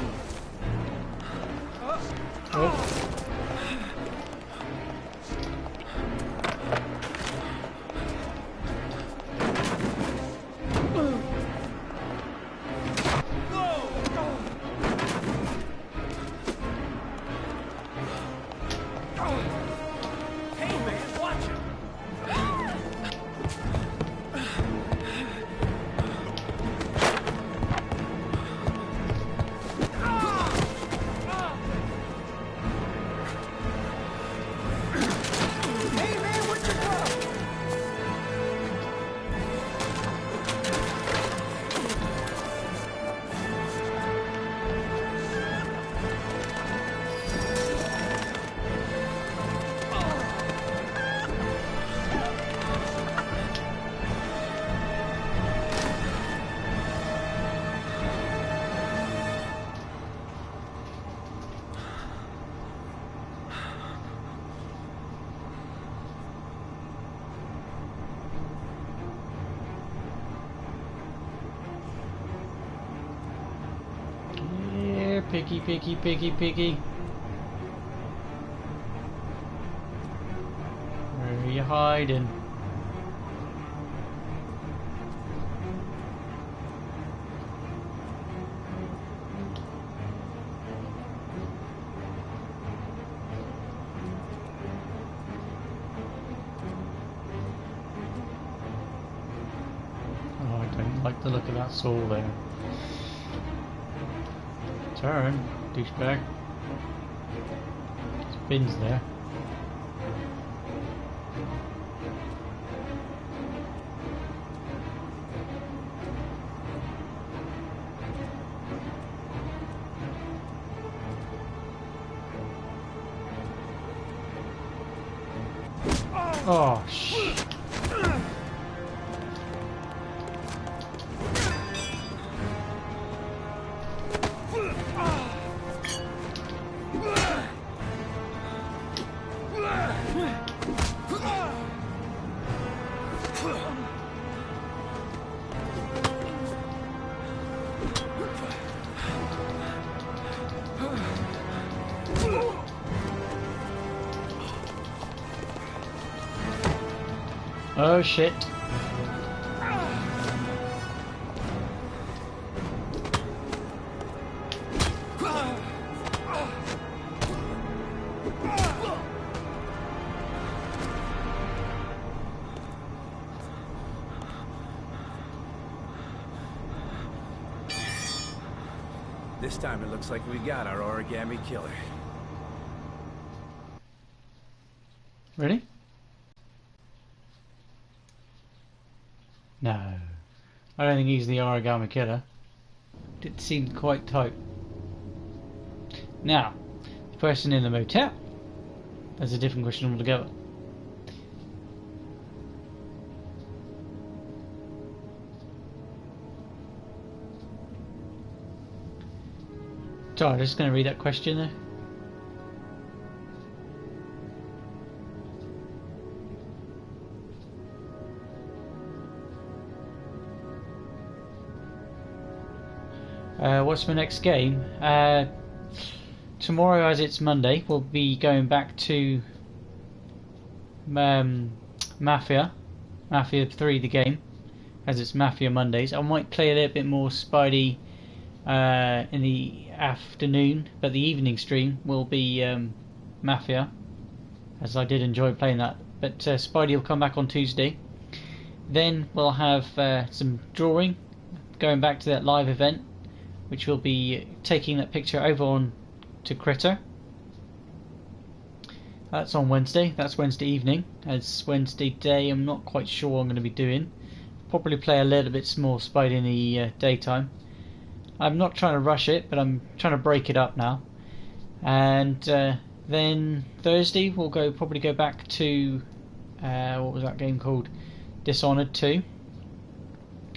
Piggy, piggy, piggy, piggy. Where are you hiding? Oh, I don't like the look of that saw there. Turn, douchebag. There's bins there. Oh, shit. Oh shit. This time it looks like we got our origami killer. Really? No. I don't think he's the origami killer. It seemed quite tight. Now, the person in the motel. That's a different question altogether. So I'm just going to read that question there. What's my next game? Tomorrow, as it's Monday, we'll be going back to Mafia 3, the game, as it's Mafia Mondays. I might play a little bit more Spidey in the afternoon, but the evening stream will be Mafia, as I did enjoy playing that. But Spidey will come back on Tuesday. Then we'll have some drawing, going back to that live event, which will be taking that picture over on to Critter. That's on Wednesday. That's Wednesday evening. As Wednesday day, I'm not quite sure what I'm going to be doing. Probably play a little bit more Spidey in the daytime. I'm not trying to rush it, but I'm trying to break it up now. And then Thursday we'll probably go back to what was that game called? Dishonored 2.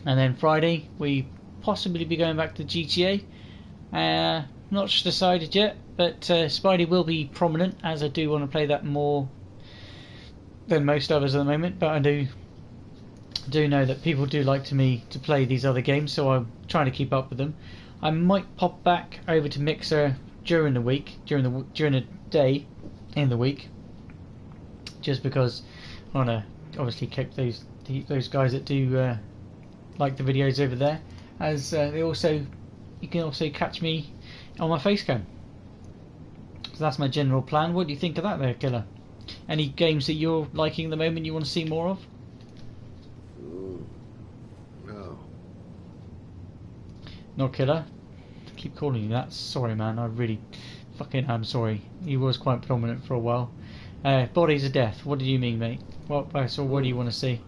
And then Friday we possibly be going back to GTA. Not decided yet, but Spidey will be prominent, as I do want to play that more than most others at the moment. But I do know that people do like me to play these other games, so I'm trying to keep up with them. I might pop back over to Mixer during the week, during the day in the week, just because I want to obviously keep those guys that do like the videos over there, as you can also catch me on my face cam. So that's my general plan. What do you think of that there, Killer? Any games that you're liking at the moment you want to see more of? No. Not Killer. I keep calling you that. Sorry, man. I really fucking am sorry. He was quite prominent for a while. Bodies of Death. What do you mean, mate? What do you want to see?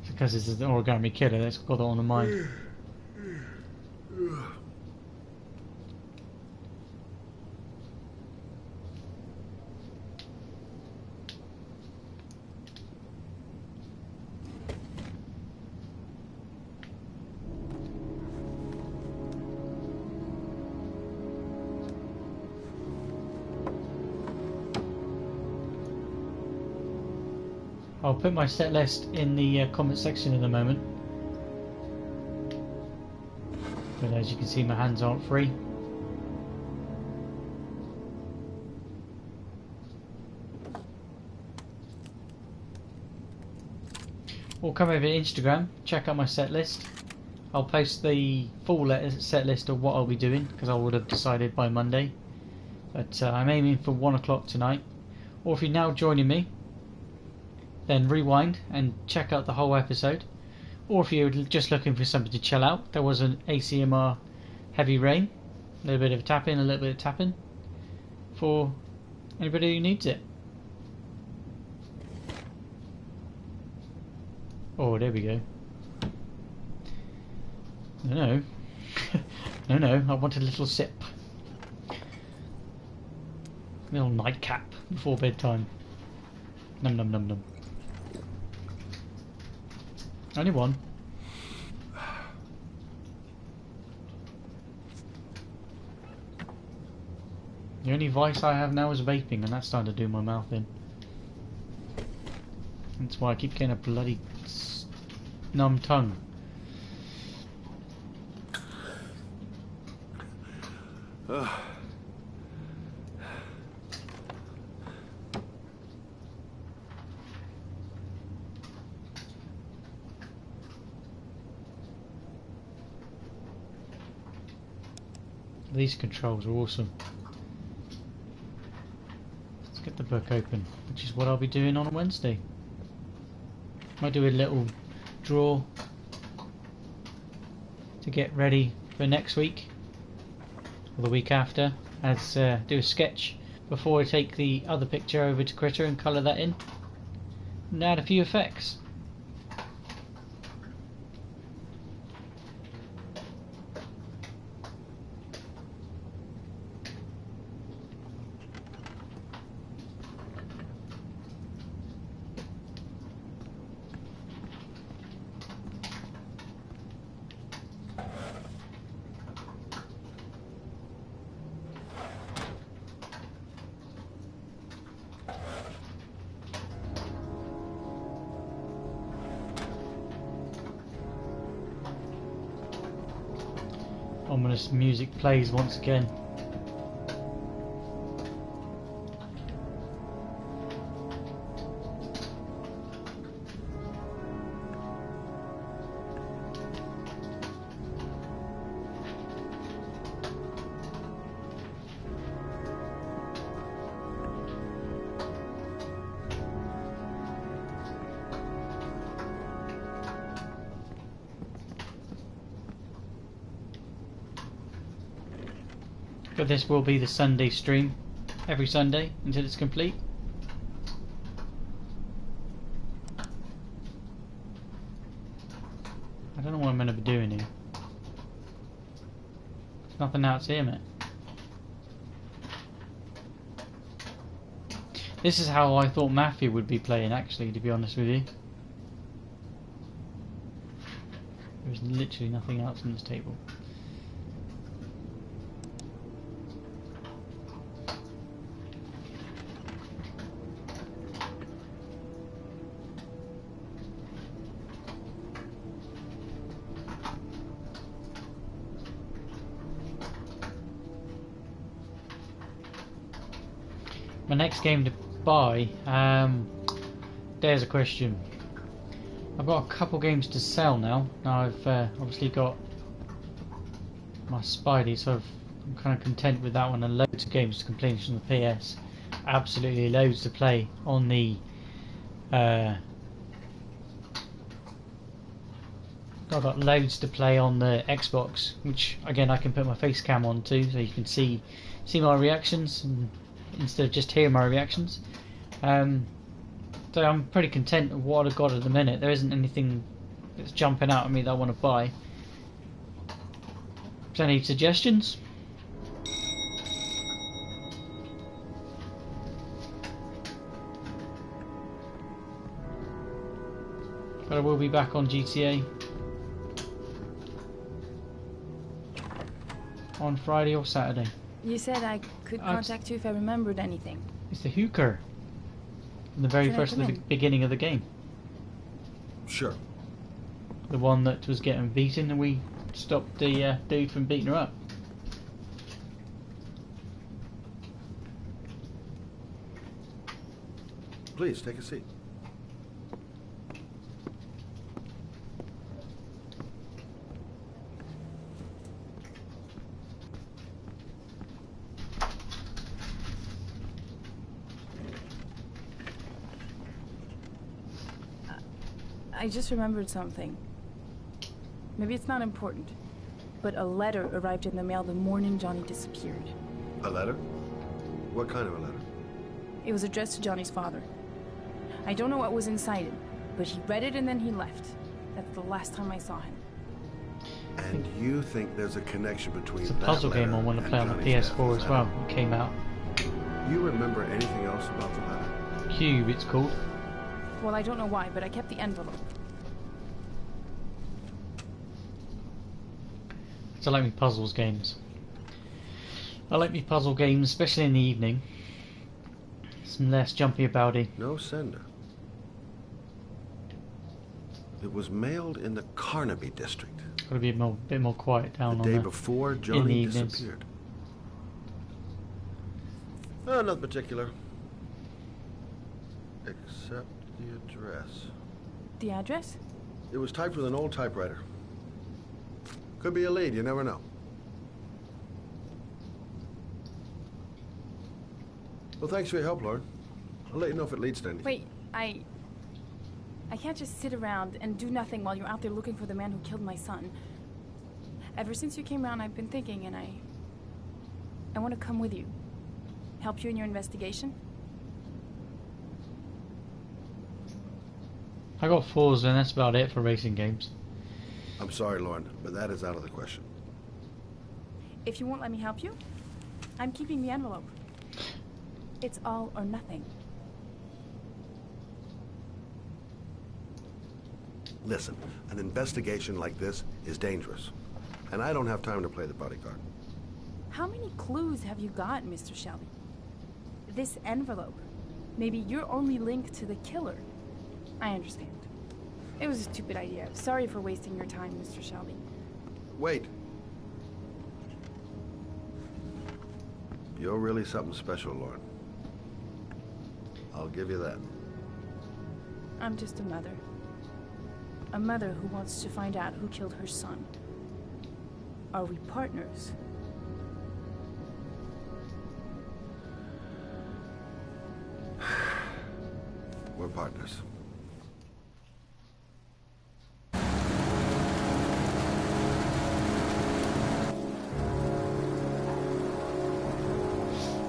Because it's an origami killer, that's got it on the mind. I'll put my set list in the comment section in a moment. But as you can see, my hands aren't free. Or come over to Instagram, check out my set list. I'll post the full set list of what I'll be doing, because I would have decided by Monday. But I'm aiming for 1 o'clock tonight. Or if you're now joining me, then rewind and check out the whole episode. Or if you're just looking for something to chill out, there was an ACMR Heavy Rain, a little bit of tapping, a little bit of tapping, for anybody who needs it. Oh, there we go. No, no, I want a little sip. Little nightcap before bedtime. Num num num num. Only one. The only vice I have now is vaping, and that's starting to do my mouth in. That's why I keep getting a bloody numb tongue. These controls are awesome. Let's get the book open, which is what I'll be doing on a Wednesday. Might do a little draw to get ready for next week or the week after, as do a sketch before I take the other picture over to Critter and colour that in and add a few effects. Ominous music plays once again. But this will be the Sunday stream, every Sunday until it's complete. I don't know what I'm going to be doing here. There's nothing else here, mate. This is how I thought Mafia would be playing, actually, to be honest with you. There's literally nothing else on this table. My next game to buy, there's a question. I've got a couple games to sell now. Now I've obviously got my Spidey, so I'm kind of content with that one, and loads of games to complete on the PS. Absolutely loads to play on the I've got loads to play on the Xbox, which again I can put my face cam on too, so you can see my reactions and instead of just hearing my reactions. So I'm pretty content with what I've got at the minute. There isn't anything that's jumping out at me that I want to buy. Is there any suggestions? But I will be back on GTA on Friday or Saturday. You said I could contact you if I remembered anything. It's the hooker. In the very first of the beginning of the game. Sure. The one that was getting beaten and we stop the dude from beating her up. Please, take a seat. I just remembered something. Maybe it's not important, but a letter arrived in the mail the morning Johnny disappeared. A letter? What kind of a letter? It was addressed to Johnny's father. I don't know what was inside it, but he read it and then he left. That's the last time I saw him. And you think there's a connection between It's a puzzle game I want to play on the PS4 as well. It came out. You remember anything else about the letter? Cube, it's called. Well, I don't know why, but I kept the envelope. I like me puzzles games. I like me puzzle games, especially in the evening. Some less jumpy abouty. No sender. It was mailed in the Carnaby district. Got to be a bit more quiet down the on day the before in the Johnny evenings. disappeared. Oh, nothing particular. Except the address. The address? It was typed with an old typewriter. Could be a lead, you never know. Well, thanks for your help, Lauren. I'll let you know if it leads to anything. Wait, I can't just sit around and do nothing while you're out there looking for the man who killed my son. Ever since you came around, I've been thinking, and I want to come with you. Help you in your investigation. I got 4s and that's about it for racing games. I'm sorry, Lauren, but that is out of the question. If you won't let me help you, I'm keeping the envelope. It's all or nothing. Listen, an investigation like this is dangerous, and I don't have time to play the bodyguard. How many clues have you got, Mr. Shelby? This envelope. Maybe your only link to the killer. I understand. It was a stupid idea. Sorry for wasting your time, Mr. Shelby. Wait. You're really something special, Lauren. I'll give you that. I'm just a mother. A mother who wants to find out who killed her son. Are we partners? We're partners.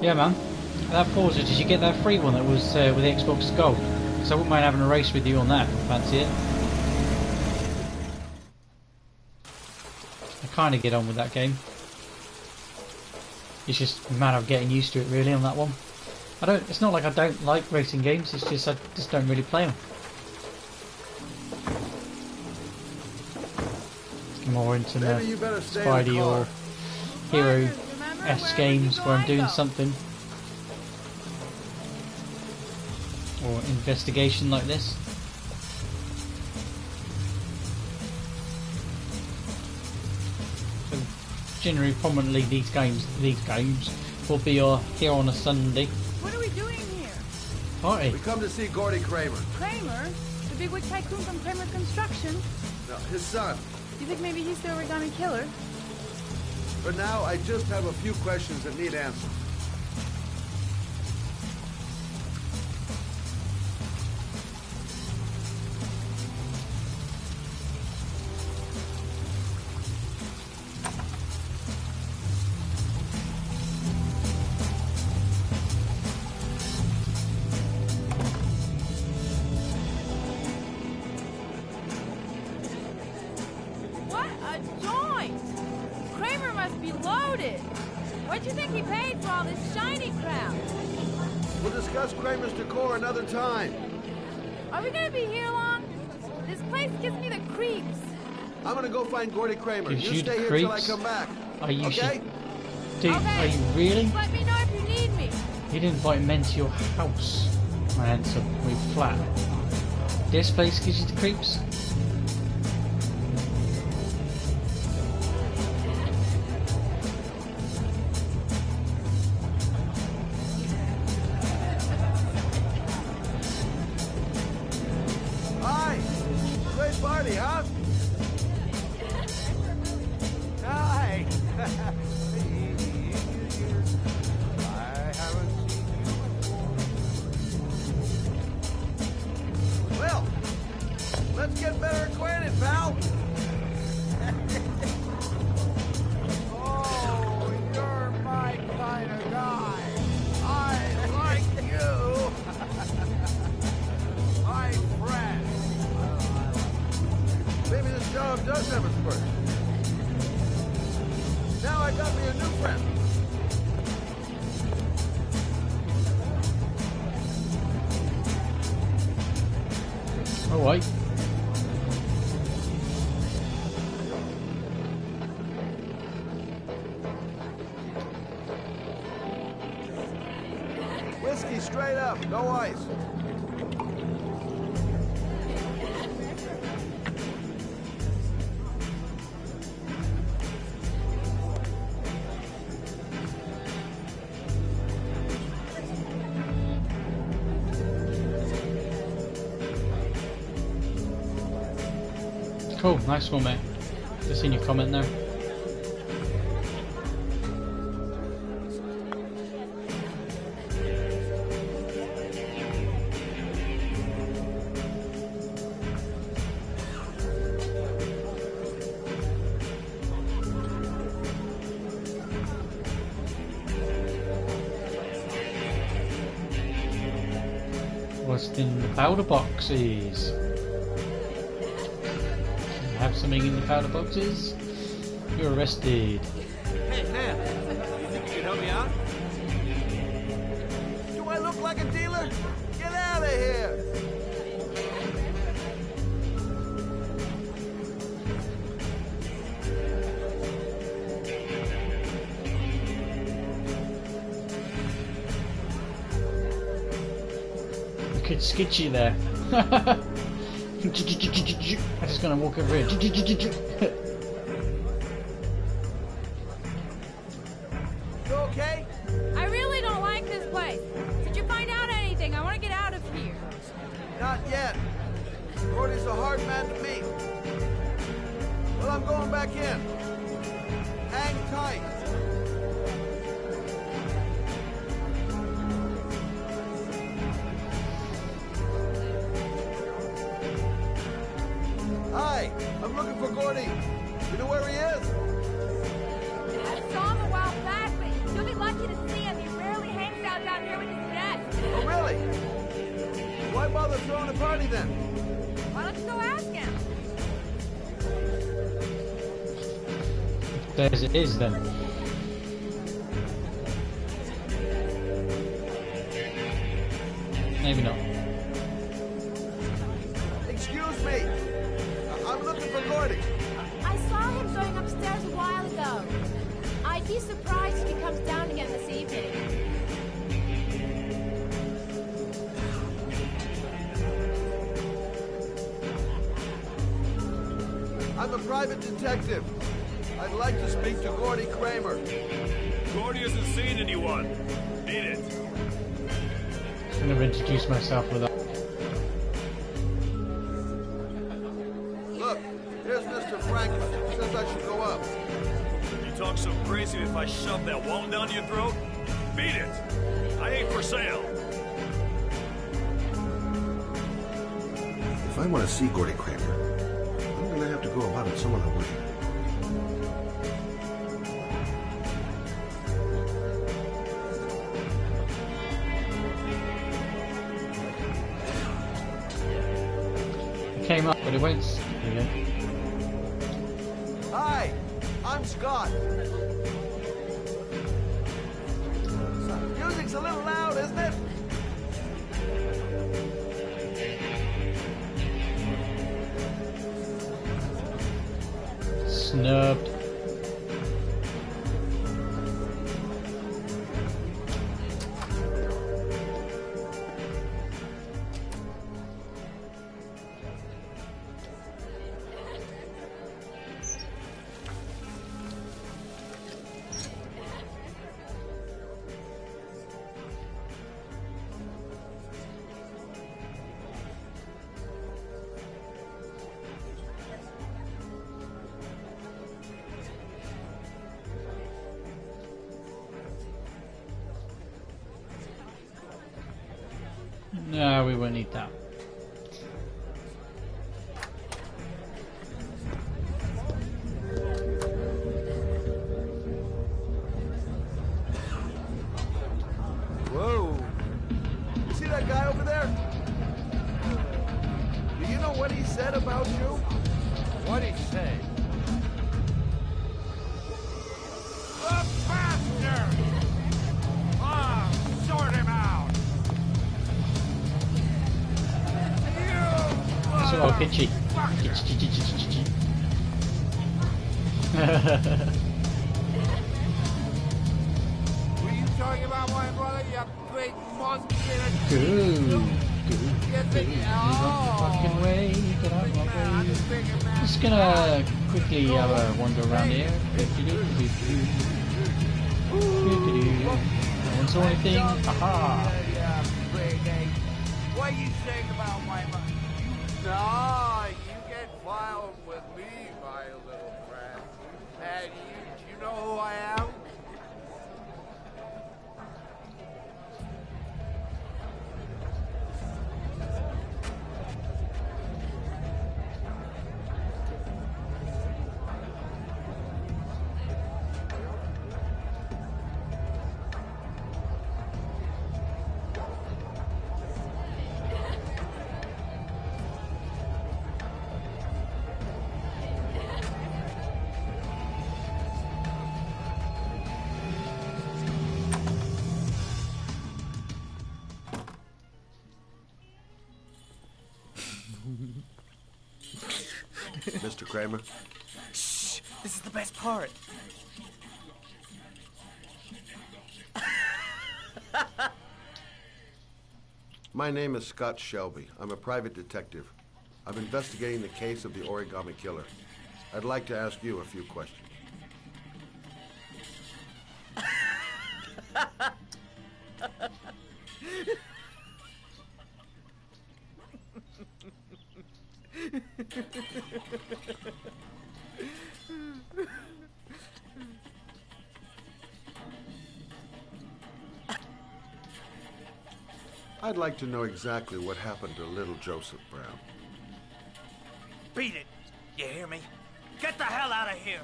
Yeah, man. That Forza, did you get that free one that was with the Xbox Gold? So I wouldn't mind having a race with you on that. Fancy it? I kind of get on with that game. It's just a matter of getting used to it, really, on that one. It's not like I don't like racing games. It's just I just don't really play them. It's more into the Spidey or Hero-esque games where I'm doing something. Or investigation like this. So generally, prominently, these games will be here on a Sunday. What are we doing here? Party. We come to see Gordy Kramer. Kramer? The bigwig tycoon from Kramer Construction? No, his son. You think maybe he's the origami killer? For now, I just have a few questions that need answers. What a joint! Kramer must be loaded. What do you think he paid for all this shiny crap? We'll discuss Kramer's decor another time. Are we gonna be here long? This place gives me the creeps. I'm gonna go find Gordy Kramer. Gives You you stay the here till I creeps? come back. Are you okay? Dude, Okay. are you really? Just let me know if you need me. You'd invite men to your house. My answer, we flat. This place gives you the creeps? Alright. Whiskey straight up, no ice. Cool, nice one, mate. Just seen your comment there. What's in the powder boxes? Have something in the powder boxes? You're arrested. Hey, man. You think you can help me out? Do I look like a dealer? Get out of here! You could skitchy there. I'm just gonna walk over here. You okay? I really don't like this place. Did you find out anything? I want to get out of here. Not yet. Gordy's a hard man to meet. Well, I'm going back in. Hang tight. Hi, I'm looking for Gordy. You know where he is? I saw him a while back, but you'll be lucky to see him. He rarely hangs out down here with his desk. Oh, really? Why bother throwing a party then? Why don't you go ask him? There's it is then. Maybe not. Excuse me. I'm looking for Gordy. I saw him going upstairs a while ago. I'd be surprised if he comes down again this evening. I'm a private detective. I'd like to speak to Gordy Kramer. Gordy hasn't seen anyone. Beat it. I'm gonna introduce myself with that. Look, here's Mr. Franklin. Says I should go up. You talk so crazy if I shove that wallet down your throat? Beat it. I ain't for sale. If I want to see Gordy Kramer, I'm gonna have to go about it some other way. Came up, but it went. There you go. Hi, I'm Scott. Music's a little loud, isn't it? Snubbed. No, we won't need that. Whoa. You see that guy over there? Do you know what he said about you? What'd he say? The bastard! Ah, sort him out! So Oh, itchy. Were you talking about my brother, you big monkey in a Good. Yes, it- Fucking way. Get out of my way. Just gonna quickly have a wander around here. No one saw anything. Haha. What you saying about my mother? No, you get wild with me, my little friend. And you know who I am? Mr. Kramer? Shh! This is the best part. My name is Scott Shelby. I'm a private detective. I'm investigating the case of the origami killer. I'd like to ask you a few questions. I'd like to know exactly what happened to little Joseph Brown. Beat it! You hear me? Get the hell out of here!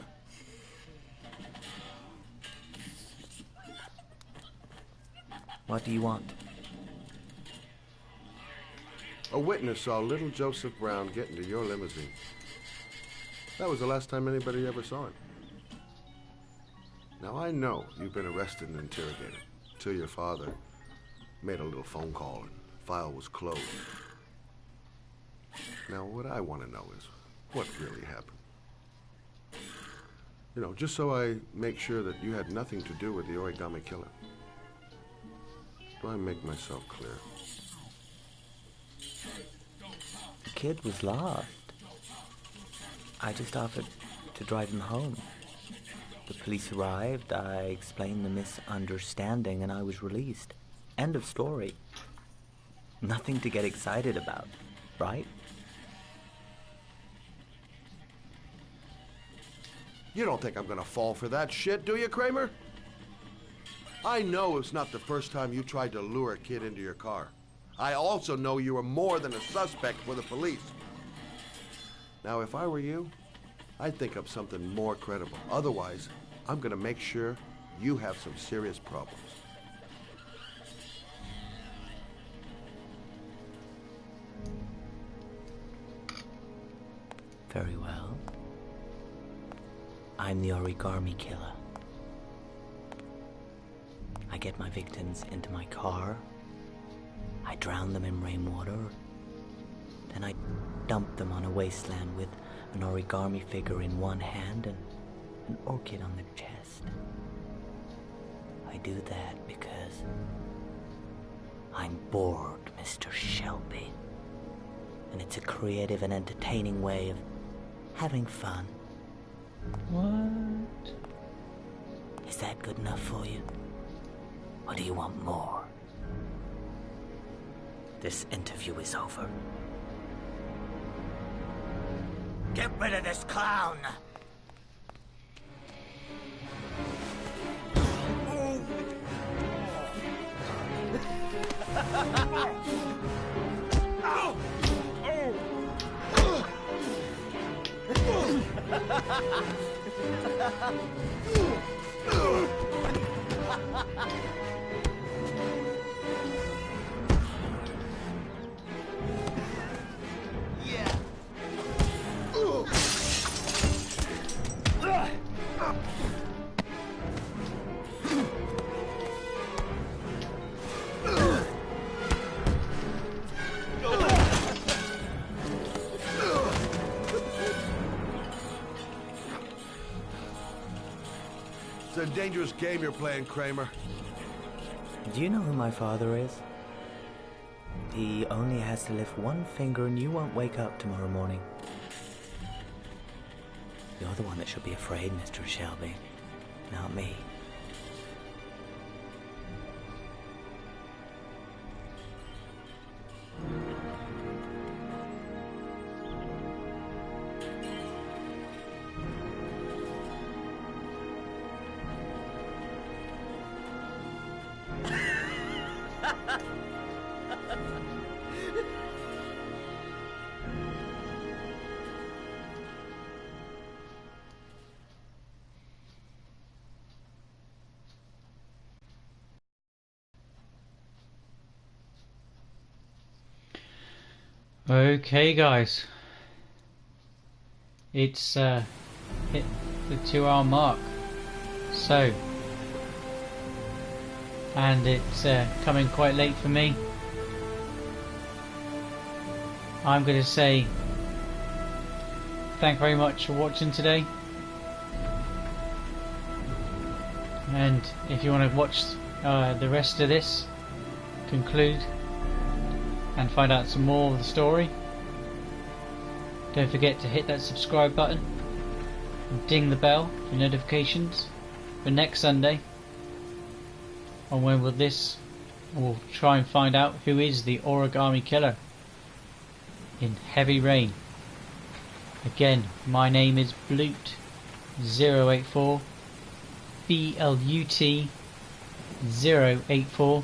What do you want? A witness saw little Joseph Brown get into your limousine. That was the last time anybody ever saw him. Now, I know you've been arrested and interrogated until your father made a little phone call and file was closed. Now, what I want to know is what really happened. You know, just so I make sure that you had nothing to do with the origami killer. Do I make myself clear? The kid was lost. I just offered to drive him home. The police arrived, I explained the misunderstanding, and I was released. End of story. Nothing to get excited about, right? You don't think I'm gonna fall for that shit, do you, Kramer? I know it's not the first time you tried to lure a kid into your car. I also know you were more than a suspect for the police. Now, if I were you, I'd think up something more credible. Otherwise, I'm gonna make sure you have some serious problems. Very well. I'm the origarmy killer. I get my victims into my car. I drown them in rainwater. Then I dump them on a wasteland with an origami figure in one hand and an orchid on their chest. I do that because I'm bored, Mr. Shelby. And it's a creative and entertaining way of having fun. What? Is that good enough for you? Or do you want more? This interview is over. Get rid of this clown! dangerous game you're playing, Kramer. Do you know who my father is? He only has to lift one finger and you won't wake up tomorrow morning. You're the one that should be afraid, Mr. Shelby, not me. Okay guys, it's hit the 2 hour mark, so, and it's coming quite late for me. I'm going to say thank you very much for watching today, and if you want to watch the rest of this conclude and find out some more of the story, don't forget to hit that subscribe button and ding the bell for notifications for next Sunday on when we'll try and find out who is the origami killer in Heavy Rain. Again, my name is Blut084, BLUT 084,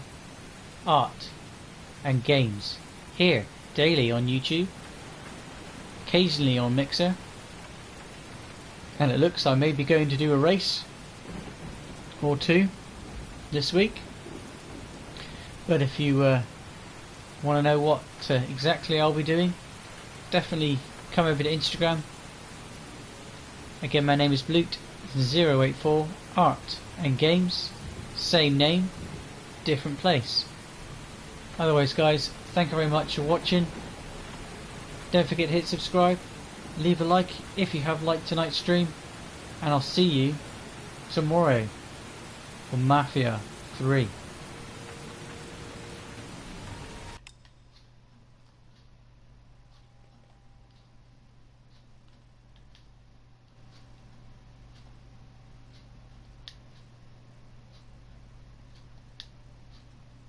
art and games, here daily on YouTube, occasionally on Mixer, and it looks I may be going to do a race or two this week. But if you want to know what exactly I'll be doing, definitely come over to Instagram. Again, my name is Blut084, art and games, same name, different place. Otherwise guys, thank you very much for watching. Don't forget to hit subscribe, leave a like if you have liked tonight's stream, and I'll see you tomorrow for Mafia 3.